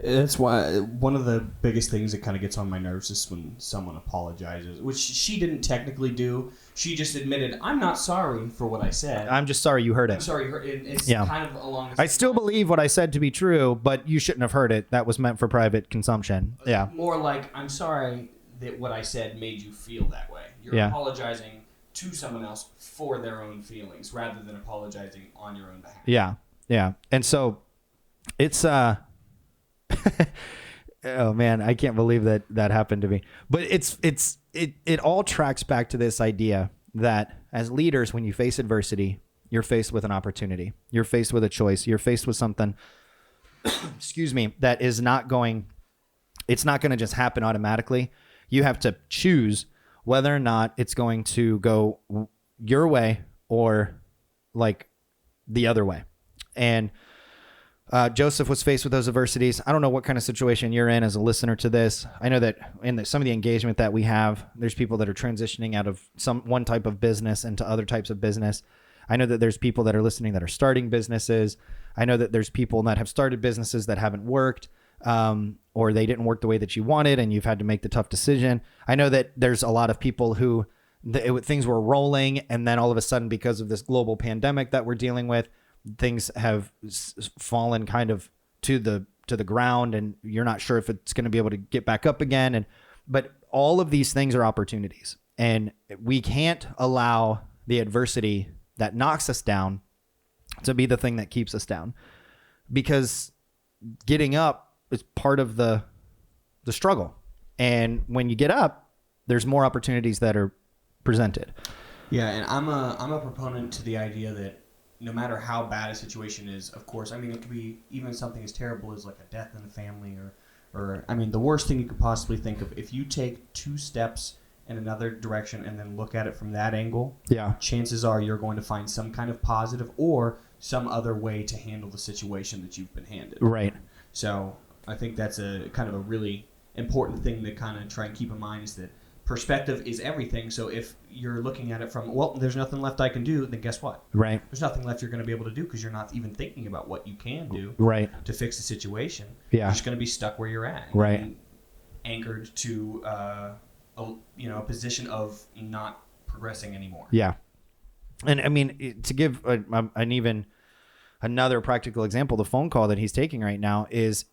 That's why one of the biggest things that kind of gets on my nerves is when someone apologizes, which she didn't technically do. She just admitted, I'm not sorry for what I said. I'm just sorry you heard it. I'm sorry you heard it. It's Yeah. kind of along the same I still lines. believe what I said to be true, but you shouldn't have heard it. That was meant for private consumption. Yeah. More like, I'm sorry that what I said made you feel that way. You're Yeah. apologizing to someone else for their own feelings rather than apologizing on your own behalf. Yeah. Yeah. And so it's oh man, I can't believe that happened to me. But it all tracks back to this idea that as leaders, when you face adversity, you're faced with an opportunity. You're faced with a choice. You're faced with something excuse me, that is not going to just happen automatically. You have to choose whether or not it's going to go your way or like the other way. And Joseph was faced with those adversities. I don't know what kind of situation you're in as a listener to this. I know that in some of the engagement that we have, there's people that are transitioning out of one type of business into other types of business. I know that there's people that are listening that are starting businesses. I know that there's people that have started businesses that haven't worked, or they didn't work the way that you wanted and you've had to make the tough decision. I know that there's a lot of people who things were rolling and then all of a sudden, because of this global pandemic that we're dealing with, things have fallen kind of to the ground and you're not sure if it's going to be able to get back up again. But all of these things are opportunities, and we can't allow the adversity that knocks us down to be the thing that keeps us down, because getting up is part of the struggle. And when you get up, there's more opportunities that are presented. Yeah, and I'm a proponent to the idea that no matter how bad a situation is, of course, I mean, it could be even something as terrible as like a death in the family or I mean, the worst thing you could possibly think of. If you take 2 steps in another direction and then look at it from that angle, Yeah. chances are you're going to find some kind of positive or some other way to handle the situation that you've been handed. Right. So I think that's a kind of a really important thing to kind of try and keep in mind, is that perspective is everything. So if you're looking at it from, well, there's nothing left I can do, then guess what? Right. There's nothing left you're going to be able to do, because you're not even thinking about what you can do Right. to fix the situation. Yeah. You're just going to be stuck where you're at. Right. And anchored to a position of not progressing anymore. Yeah. And I mean, to give another practical example, the phone call that he's taking right now is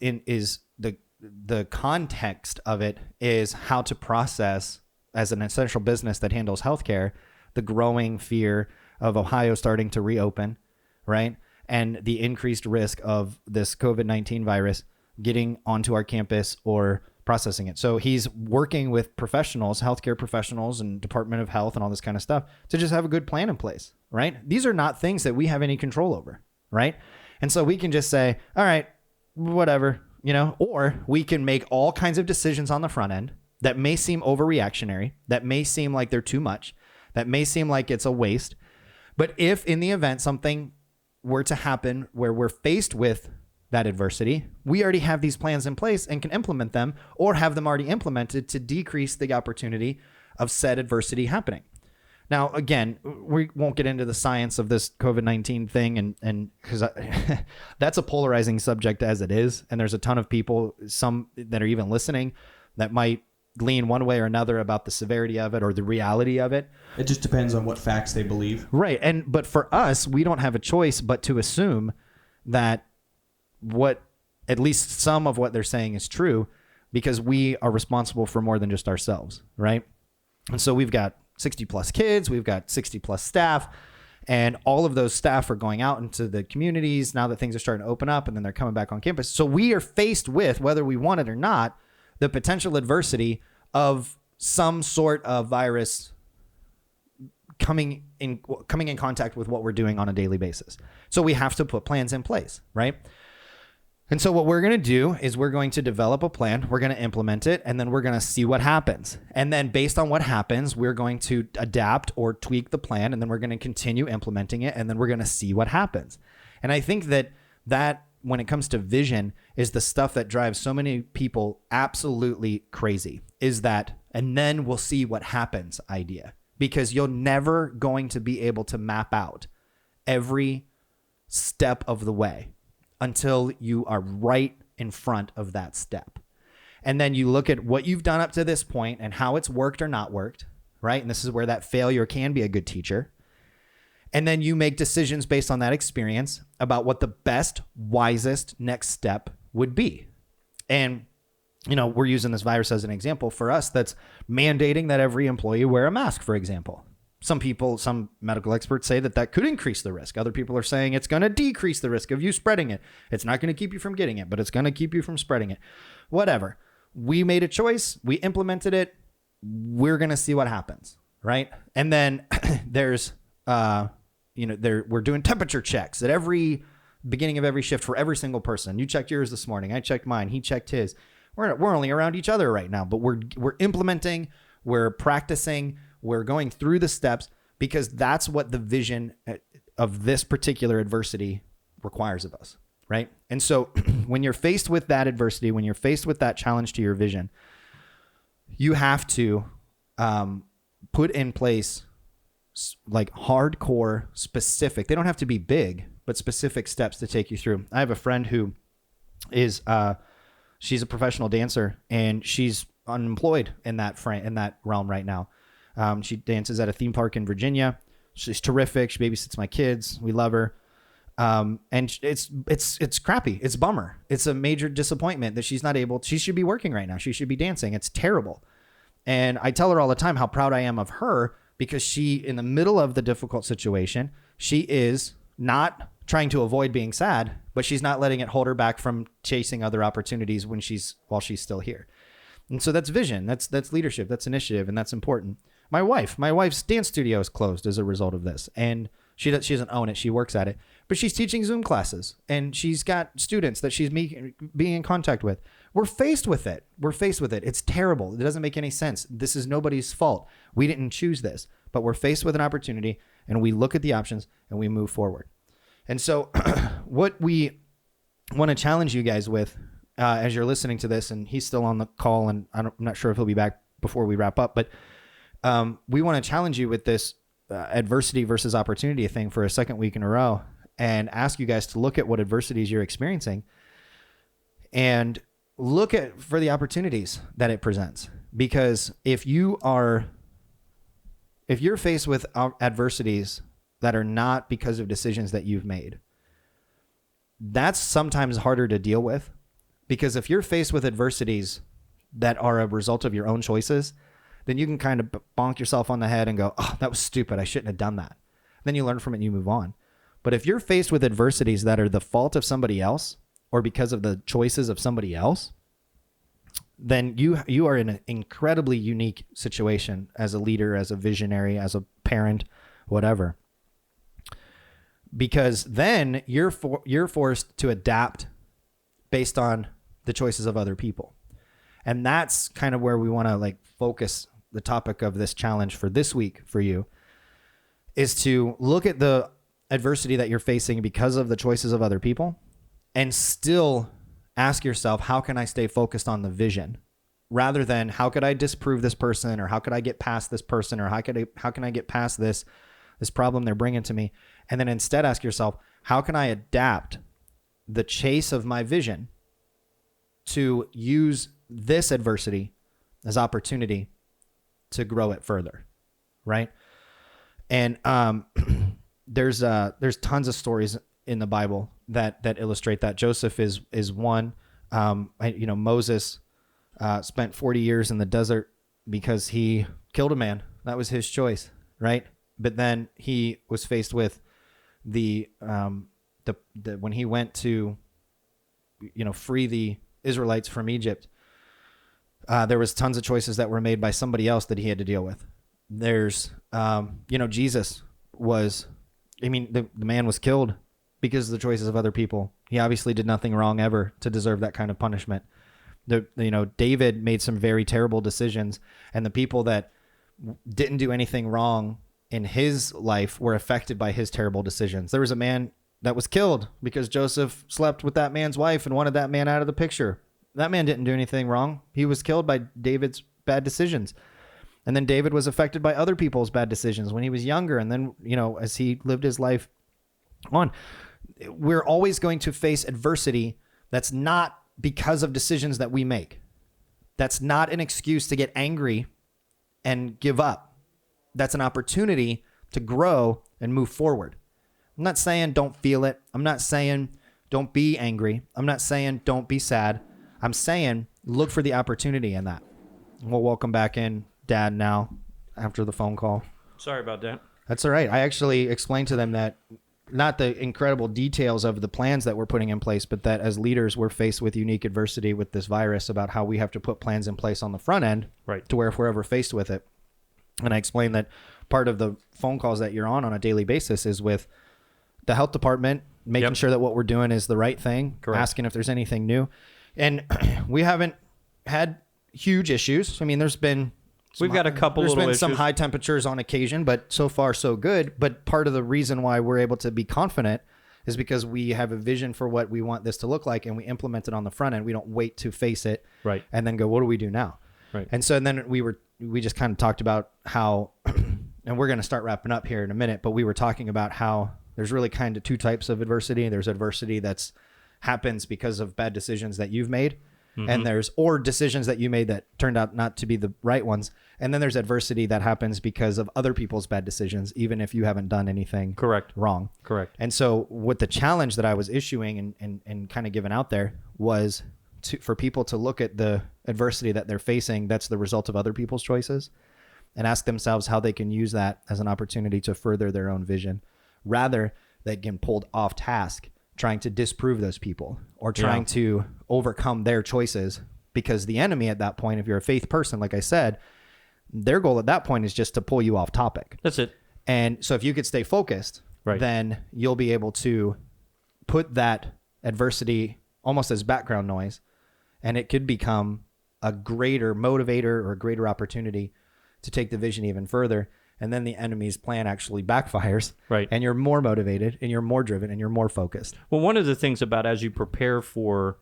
the context of it is how to process, as an essential business that handles healthcare, the growing fear of Ohio starting to reopen, right? And the increased risk of this COVID-19 virus getting onto our campus or processing it. So he's working with professionals, healthcare professionals and Department of Health and all this kind of stuff to just have a good plan in place, right? These are not things that we have any control over, right? And so we can just say, all right, whatever, or we can make all kinds of decisions on the front end that may seem overreactionary, that may seem like they're too much, that may seem like it's a waste. But if in the event something were to happen where we're faced with that adversity, we already have these plans in place and can implement them, or have them already implemented to decrease the opportunity of said adversity happening. Now, again, we won't get into the science of this COVID-19 thing, and because that's a polarizing subject as it is. And there's a ton of people, some that are even listening, that might lean one way or another about the severity of it or the reality of it. It just depends on what facts they believe. Right. But for us, we don't have a choice but to assume that at least some of what they're saying is true, because we are responsible for more than just ourselves. Right. And so we've got 60 plus kids, we've got 60 plus staff, and all of those staff are going out into the communities now that things are starting to open up, and then they're coming back on campus. So we are faced with, whether we want it or not, the potential adversity of some sort of virus coming in contact with what we're doing on a daily basis. So we have to put plans in place, right? And so what we're going to do is we're going to develop a plan, we're going to implement it, and then we're going to see what happens. And then based on what happens, we're going to adapt or tweak the plan, and then we're going to continue implementing it, and then we're going to see what happens. And I think that when it comes to vision, is the stuff that drives so many people absolutely crazy, is that, and then we'll see what happens idea. Because you're never going to be able to map out every step of the way until you are right in front of that step. And then you look at what you've done up to this point and how it's worked or not worked, right? And this is where that failure can be a good teacher. And then you make decisions based on that experience about what the best, wisest next step would be. And, we're using this virus as an example. For us, that's mandating that every employee wear a mask, for example. Some medical experts say that could increase the risk. Other people are saying it's going to decrease the risk of you spreading it. It's not going to keep you from getting it, but it's going to keep you from spreading it. Whatever. We made a choice. We implemented it. We're going to see what happens, right? And then there's, we're doing temperature checks at every beginning of every shift for every single person. You checked yours this morning. I checked mine. He checked his. We're only around each other right now, but we're implementing, we're practicing, we're going through the steps because that's what the vision of this particular adversity requires of us, right? And so when you're faced with that adversity, when you're faced with that challenge to your vision, you have to put in place like hardcore specific, they don't have to be big, but specific steps to take you through. I have a friend who is, she's a professional dancer and she's unemployed in that realm right now. She dances at a theme park in Virginia. She's terrific. She babysits my kids. We love her. And it's crappy. It's a bummer. It's a major disappointment that she's not able, she should be working right now. She should be dancing. It's terrible. And I tell her all the time how proud I am of her because she, in the middle of the difficult situation, she is not trying to avoid being sad, but she's not letting it hold her back from chasing other opportunities while she's still here. And so that's vision. That's leadership. That's initiative. And that's important. My wife's dance studio is closed as a result of this. And she doesn't own it. She works at it, but she's teaching Zoom classes and she's got students that she's being in contact with. We're faced with it. It's terrible. It doesn't make any sense. This is nobody's fault. We didn't choose this, but we're faced with an opportunity and we look at the options and we move forward. And so what we want to challenge you guys with as you're listening to this, and he's still on the call and I'm not sure if he'll be back before we wrap up, but we want to challenge you with this adversity versus opportunity thing for a second week in a row and ask you guys to look at what adversities you're experiencing and look for the opportunities that it presents. Because if you're faced with adversities that are not because of decisions that you've made, that's sometimes harder to deal with. Because if you're faced with adversities that are a result of your own choices, then you can kind of bonk yourself on the head and go, oh, that was stupid. I shouldn't have done that. Then you learn from it and you move on. But if you're faced with adversities that are the fault of somebody else or because of the choices of somebody else, then you are in an incredibly unique situation as a leader, as a visionary, as a parent, whatever. Because then you're forced to adapt based on the choices of other people. And that's kind of where we want to focus the topic of this challenge for this week for you, is to look at the adversity that you're facing because of the choices of other people and still ask yourself, how can I stay focused on the vision rather than how could I disprove this person, or how could I get past this person, or how can I get past this problem they're bringing to me? And then instead ask yourself, how can I adapt the chase of my vision to use this adversity as opportunity to grow it further, right? And there's tons of stories in the Bible that illustrate that. Joseph is one. Moses spent 40 years in the desert because he killed a man. That was his choice, right? But then he was faced with the when he went to free the Israelites from Egypt. There was tons of choices that were made by somebody else that he had to deal with. There's, Jesus was, the man was killed because of the choices of other people. He obviously did nothing wrong ever to deserve that kind of punishment. David made some very terrible decisions, and the people that didn't do anything wrong in his life were affected by his terrible decisions. There was a man that was killed because Joseph slept with that man's wife and wanted that man out of the picture. That man didn't do anything wrong. He was killed by David's bad decisions. And then David was affected by other people's bad decisions when he was younger. And then, as he lived his life on, we're always going to face adversity that's not because of decisions that we make. That's not an excuse to get angry and give up. That's an opportunity to grow and move forward. I'm not saying don't feel it. I'm not saying don't be angry. I'm not saying don't be sad. I'm saying look for the opportunity in that. We'll welcome back in Dad now after the phone call. Sorry about that. That's all right. I actually explained to them that not the incredible details of the plans that we're putting in place, but that as leaders, we're faced with unique adversity with this virus about how we have to put plans in place on the front end Right. to where if we're ever faced with it. And I explained that part of the phone calls that you're on a daily basis is with the health department, making Yep. sure that what we're doing is the right thing, Correct. asking if there's anything new. And we haven't had huge issues. I mean, We've got a couple There's little been some issues. high temperatures on occasion, but so far so good. But part of the reason why we're able to be confident is because we have a vision for what we want this to look like, and we implement it on the front end. We don't wait to face it, Right. and then go, what do we do now? Right. And so then we just kind of talked about how, and we're going to start wrapping up here in a minute, but we were talking about how there's really kind of two types of adversity. There's adversity that's happens because of bad decisions that you've made. And there's or decisions that you made that turned out not to be the right ones. And then there's adversity that happens because of other people's bad decisions, even if you haven't done anything Correct. wrong. Correct. And so what the challenge that I was issuing and kind of giving out there was for people to look at the adversity that they're facing that's the result of other people's choices and ask themselves how they can use that as an opportunity to further their own vision rather than getting pulled off task trying to disprove those people or trying to overcome their choices, because the enemy at that point, if you're a faith person, like I said, their goal at that point is just to pull you off topic. That's it. And so if you could stay focused, Right. then you'll be able to put that adversity almost as background noise, and it could become a greater motivator or a greater opportunity to take the vision even further. And then the enemy's plan actually backfires, Right. and you're more motivated and you're more driven and you're more focused. Well, one of the things about as you prepare for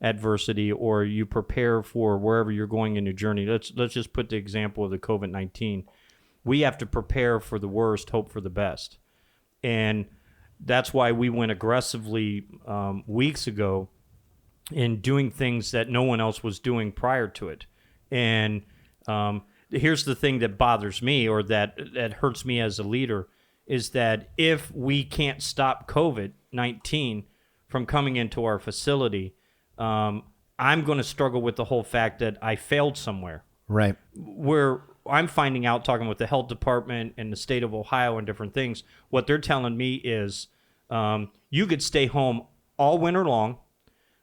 adversity or you prepare for wherever you're going in your journey, let's just put the example of the COVID-19. We have to prepare for the worst, hope for the best. And that's why we went aggressively weeks ago in doing things that no one else was doing prior to it. And here's the thing that bothers me or that hurts me as a leader is that if we can't stop COVID-19 from coming into our facility, I'm going to struggle with the whole fact that I failed somewhere. Right. Where I'm finding out, talking with the health department and the state of Ohio and different things, what they're telling me is you could stay home all winter long,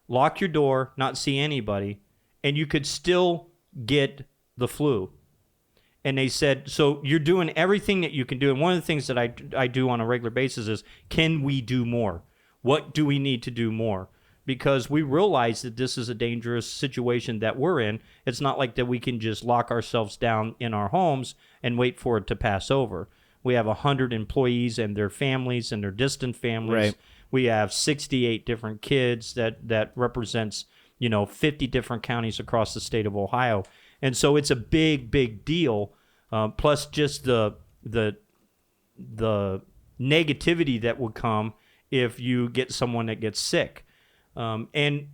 lock your door, not see anybody, and you could still get the flu. And they said, so you're doing everything that you can do. And one of the things that I do on a regular basis is, can we do more? What do we need to do more? Because we realize that this is a dangerous situation that we're in. It's not like that we can just lock ourselves down in our homes and wait for it to pass over. We have 100 employees and their families and their distant families. Right. We have 68 different kids that represents, 50 different counties across the state of Ohio. And so it's a big, big deal. Plus just the negativity that would come if you get someone that gets sick. And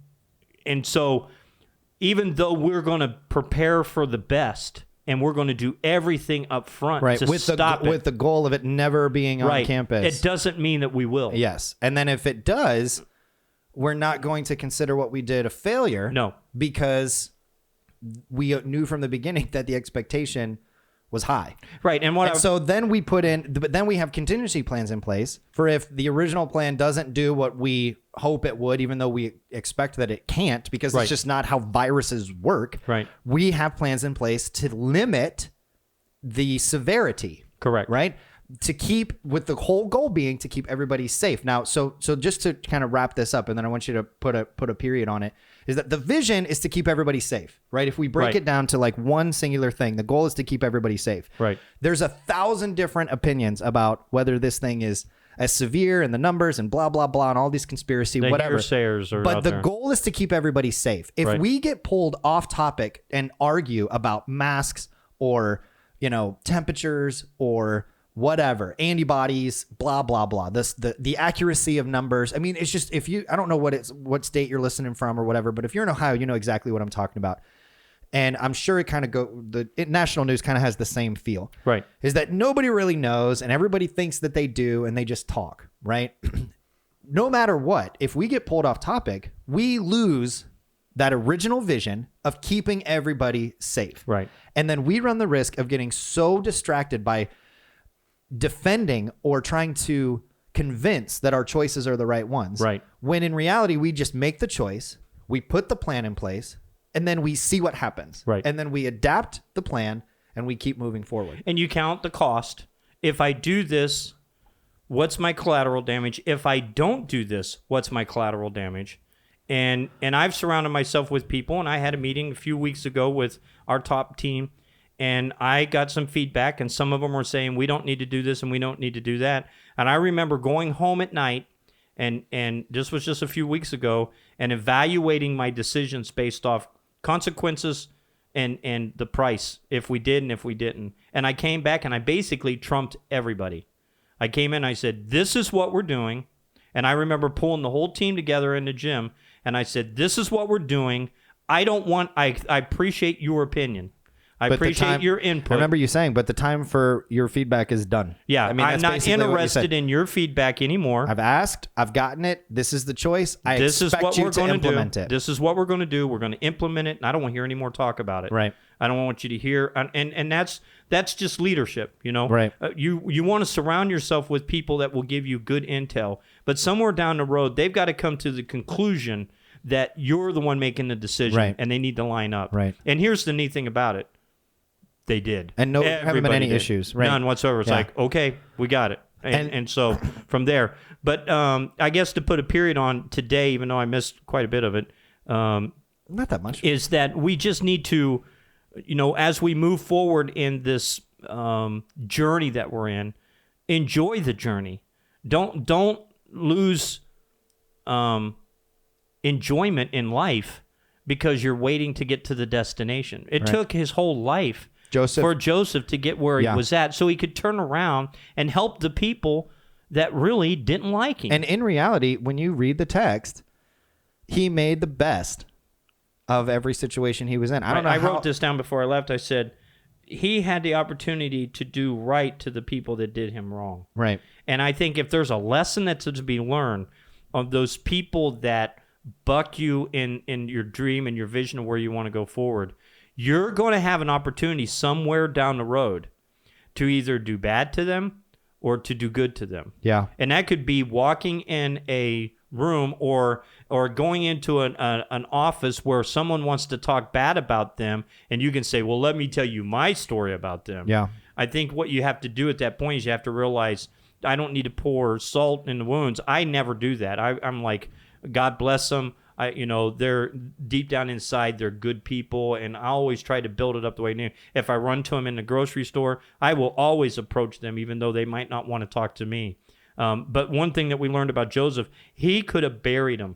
so even though we're going to prepare for the best and we're going to do everything up front Right. to With stop with the goal of it never being on campus. It doesn't mean that we will. Yes. And then if it does, we're not going to consider what we did a failure. No. Because we knew from the beginning that the expectation was high. Right. And so then we put in, but then we have contingency plans in place for if the original plan doesn't do what we hope it would, even though we expect that it can't, because Right. it's just not how viruses work. Right. We have plans in place to limit the severity. Correct. Right. To keep, with the whole goal being to keep everybody safe. Now, so just to kind of wrap this up, and then I want you to put a period on it, is that the vision is to keep everybody safe, right? If we break Right. it down to like one singular thing, the goal is to keep everybody safe. Right. There's 1,000 different opinions about whether this thing is as severe and the numbers and blah, blah, blah, and all these conspiracy, The whatever. naysayers are But out the there. goal is to keep everybody safe. If Right. we get pulled off topic and argue about masks or, temperatures or whatever, antibodies, blah, blah, blah. The accuracy of numbers. I mean, it's just, I don't know what state you're listening from or whatever, but if you're in Ohio, you know exactly what I'm talking about. And I'm sure it kind of national news kind of has the same feel. Right. Is that nobody really knows and everybody thinks that they do and they just talk, right? No matter what, if we get pulled off topic, we lose that original vision of keeping everybody safe. Right. And then we run the risk of getting so distracted by defending or trying to convince that our choices are the right ones. Right. When in reality, we just make the choice, we put the plan in place, and then we see what happens. Right. And then we adapt the plan and we keep moving forward. And you count the cost. If I do this, what's my collateral damage? If I don't do this, what's my collateral damage? And I've surrounded myself with people, and I had a meeting a few weeks ago with our top team, and I got some feedback, and some of them were saying, we don't need to do this and we don't need to do that. And I remember going home at night, and this was just a few weeks ago, and evaluating my decisions based off consequences and the price, if we did and if we didn't. And I came back and I basically trumped everybody. I came in, I said, this is what we're doing. And I remember pulling the whole team together in the gym, and I said, this is what we're doing. I appreciate your opinion. I appreciate your input. I remember you saying, but the time for your feedback is done. Yeah, I mean, I'm not interested in your feedback anymore. I've asked, I've gotten it. This is the choice. This is what we're going to implement do. it. This is what we're going to do. We're going to implement it, and I don't want to hear any more talk about it. Right. I don't want you to hear, and that's just leadership, you know. Right. You want to surround yourself with people that will give you good intel, but somewhere down the road, they've got to come to the conclusion that you're the one making the decision, right, and they need to line up. Right. And here's the neat thing about it. They did. And haven't been any issues. Right. None whatsoever. It's like, okay, we got it. And so from there. But I guess to put a period on today, even though I missed quite a bit of it. Not that much. Is that we just need to, as we move forward in this journey that we're in, enjoy the journey. Don't lose enjoyment in life because you're waiting to get to the destination. It took his whole life for Joseph to get where he was at so he could turn around and help the people that really didn't like him. And in reality, when you read the text, he made the best of every situation he was in. I wrote this down before I left. I said he had the opportunity to do right to the people that did him wrong. Right. And I think if there's a lesson that's to be learned of those people that buck you in your dream and your vision of where you want to go forward, you're going to have an opportunity somewhere down the road to either do bad to them or to do good to them. Yeah. And that could be walking in a room or going into an office where someone wants to talk bad about them, and you can say, well, let me tell you my story about them. Yeah. I think what you have to do at that point is you have to realize I don't need to pour salt in the wounds. I never do that. I'm like, God bless them. They're deep down inside, they're good people, and I always try to build it up the way I do. If I run to them in the grocery store, I will always approach them, even though they might not want to talk to me. But one thing that we learned about Joseph, he could have buried him.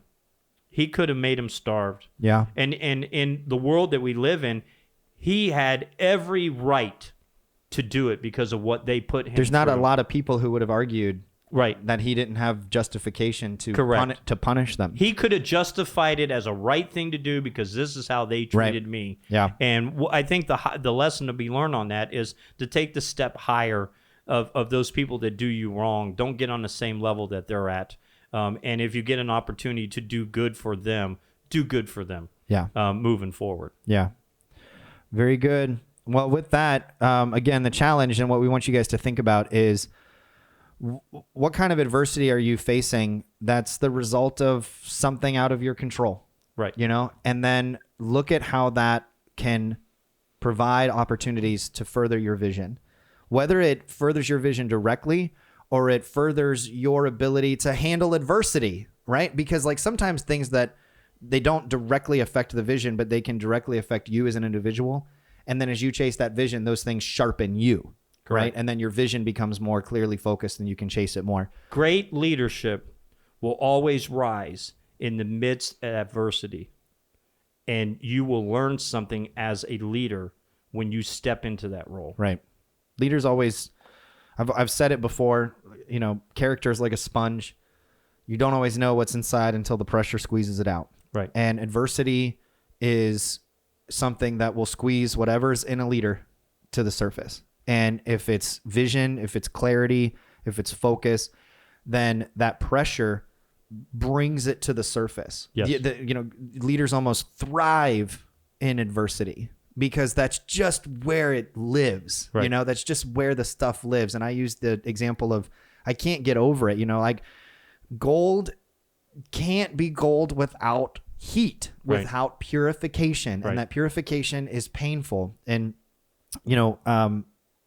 He could have made him starved. Yeah. And in the world that we live in, he had every right to do it because of what they put him There's not through. a lot of people who would have argued right that he didn't have justification to punish them. He could have justified it as a right thing to do because this is how they treated me. Yeah. And I think the lesson to be learned on that is to take the step higher of those people that do you wrong. Don't get on the same level that they're at. And if you get an opportunity to do good for them, do good for them. Yeah. Moving forward. Yeah. Very good. Well, with that, again, the challenge and what we want you guys to think about is what kind of adversity are you facing that's the result of something out of your control? Right. And then look at how that can provide opportunities to further your vision, whether it furthers your vision directly or it furthers your ability to handle adversity, right? Because sometimes things that they don't directly affect the vision, but they can directly affect you as an individual. And then as you chase that vision, those things sharpen you. Correct. Right. And then your vision becomes more clearly focused and you can chase it more. Great leadership will always rise in the midst of adversity. And you will learn something as a leader when you step into that role. Right. Leaders always, I've said it before, characters like a sponge. You don't always know what's inside until the pressure squeezes it out. Right. And adversity is something that will squeeze whatever's in a leader to the surface. And if it's vision, if it's clarity, if it's focus, then that pressure brings it to the surface. Yes. Leaders almost thrive in adversity because that's just where it lives. Right. That's just where the stuff lives. And I use the example of, I can't get over it. Like gold can't be gold without heat, without purification. Right. And that purification is painful. And,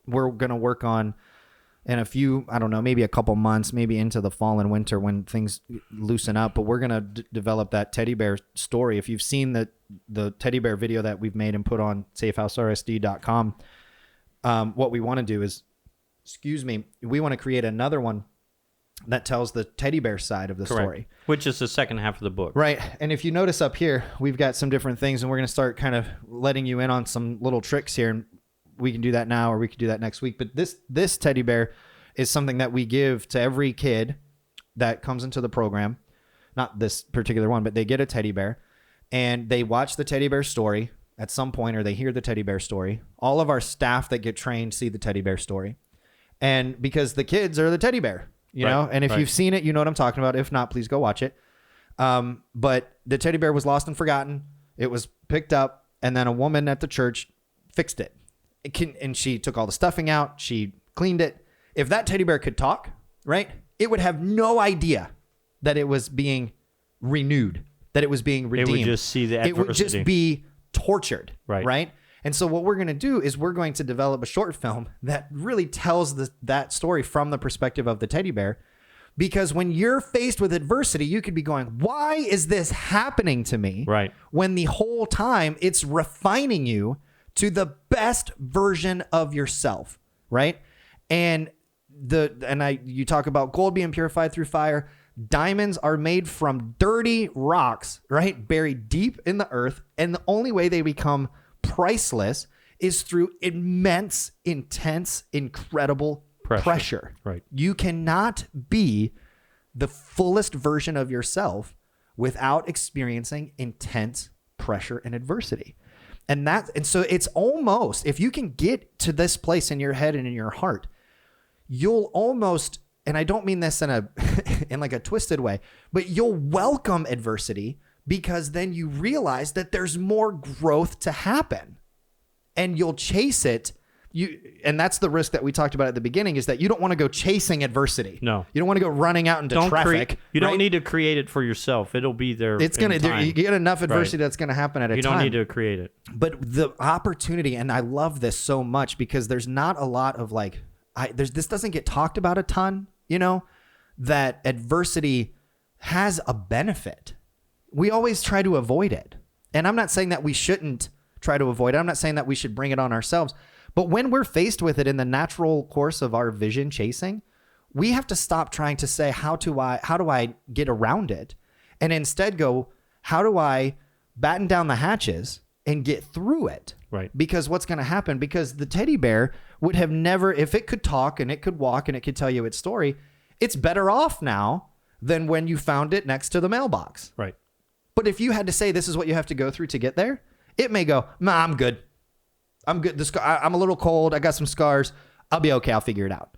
we're going to work on in a few, I don't know, maybe a couple months, maybe into the fall and winter when things loosen up, but we're going to develop that teddy bear story. If you've seen the teddy bear video that we've made and put on safehousersd.com, what we want to do is, we want to create another one that tells the teddy bear side of the story. Which is the second half of the book. Right. And if you notice up here, we've got some different things, and we're going to start kind of letting you in on some little tricks here. And we can do that now, or we could do that next week. But this teddy bear is something that we give to every kid that comes into the program. Not this particular one, but they get a teddy bear and they watch the teddy bear story at some point, or they hear the teddy bear story. All of our staff that get trained see the teddy bear story. And because the kids are the teddy bear, and if you've seen it, you know what I'm talking about. If not, please go watch it. But the teddy bear was lost and forgotten. It was picked up, and then a woman at the church fixed it. And she took all the stuffing out. She cleaned it. If that teddy bear could talk, right, it would have no idea that it was being renewed, that it was being redeemed. It would just see the adversity. It would just be tortured, right? Right? And so what we're going to do is we're going to develop a short film that really tells that story from the perspective of the teddy bear. Because when you're faced with adversity, you could be going, why is this happening to me? Right. When the whole time it's refining you to the best version of yourself, right? And you talk about gold being purified through fire. Diamonds are made from dirty rocks, right? Buried deep in the earth. And the only way they become priceless is through immense, intense, incredible pressure. Right. You cannot be the fullest version of yourself without experiencing intense pressure and adversity. And so it's almost, if you can get to this place in your head and in your heart, you'll almost, and I don't mean this in like a twisted way, but you'll welcome adversity because then you realize that there's more growth to happen and you'll chase it. And that's the risk that we talked about at the beginning, is that you don't want to go chasing adversity. No. You don't want to go running out into traffic. You don't need to create it for yourself. It'll be there. It's going to, you get enough adversity that's going to happen at a time. You don't need to create it. But the opportunity, and I love this so much because there's not a lot of this doesn't get talked about a ton, that adversity has a benefit. We always try to avoid it. And I'm not saying that we shouldn't try to avoid it. I'm not saying that we should bring it on ourselves. But when we're faced with it in the natural course of our vision chasing, we have to stop trying to say, how do I get around it? And instead go, how do I batten down the hatches and get through it? Right. Because what's going to happen? Because the teddy bear would have never, if it could talk and it could walk and it could tell you its story, it's better off now than when you found it next to the mailbox. Right. But if you had to say, this is what you have to go through to get there, it may go, nah, I'm good. I'm good. I'm a little cold. I got some scars. I'll be okay. I'll figure it out.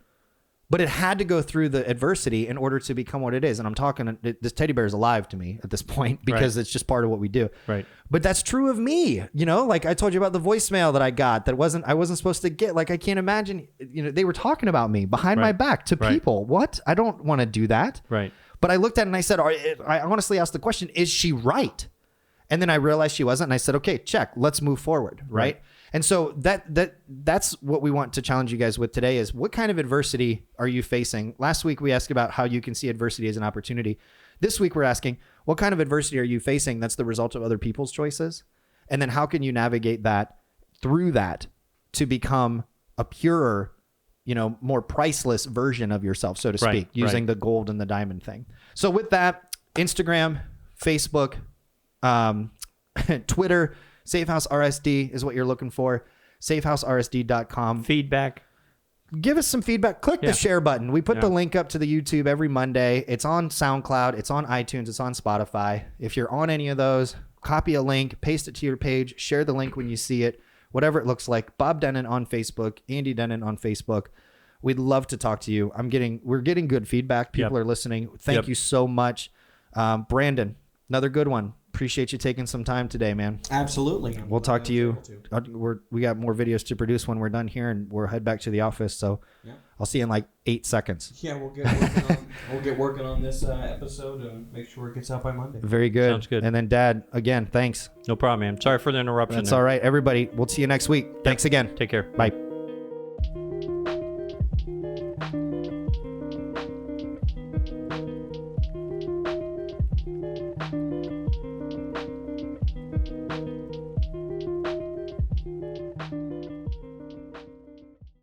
But it had to go through the adversity in order to become what it is. And I'm talking, this teddy bear is alive to me at this point because it's just part of what we do. Right. But that's true of me. Like I told you about the voicemail that I got that I wasn't supposed to get. Like I can't imagine, they were talking about me behind my back to people. What? I don't want to do that. Right. But I looked at it and I said, I honestly asked the question, is she right? And then I realized she wasn't. And I said, okay, check. Let's move forward. Right. And so that's what we want to challenge you guys with today is, what kind of adversity are you facing? Last week, we asked about how you can see adversity as an opportunity. This week, we're asking, what kind of adversity are you facing that's the result of other people's choices? And then how can you navigate through that to become a purer, more priceless version of yourself, so to speak, using the gold and the diamond thing. So with that, Instagram, Facebook, Twitter, Safehouse RSD is what you're looking for. Safehousersd.com. Feedback. give us some feedback. Click the share button. We put the link up to the YouTube every Monday. It's on SoundCloud. It's on iTunes. It's on Spotify. If you're on any of those, copy a link, paste it to your page, share the link when you see it, whatever it looks like. Bob Denon on Facebook, Andy Denon on Facebook. We'd love to talk to you. We're getting good feedback. People are listening. Thank you so much. Brandon, another good one. Appreciate you taking some time today, man. Absolutely. We'll talk to you. We got more videos to produce when we're done here, and we'll head back to the office. So I'll see you in like 8 seconds. Yeah, we'll get working on this episode and make sure it gets out by Monday. Very good. Sounds good. And then Dad, again, thanks. No problem, man. Sorry for the interruption. That's all right. Everybody, we'll see you next week. Thanks again. Take care. Bye.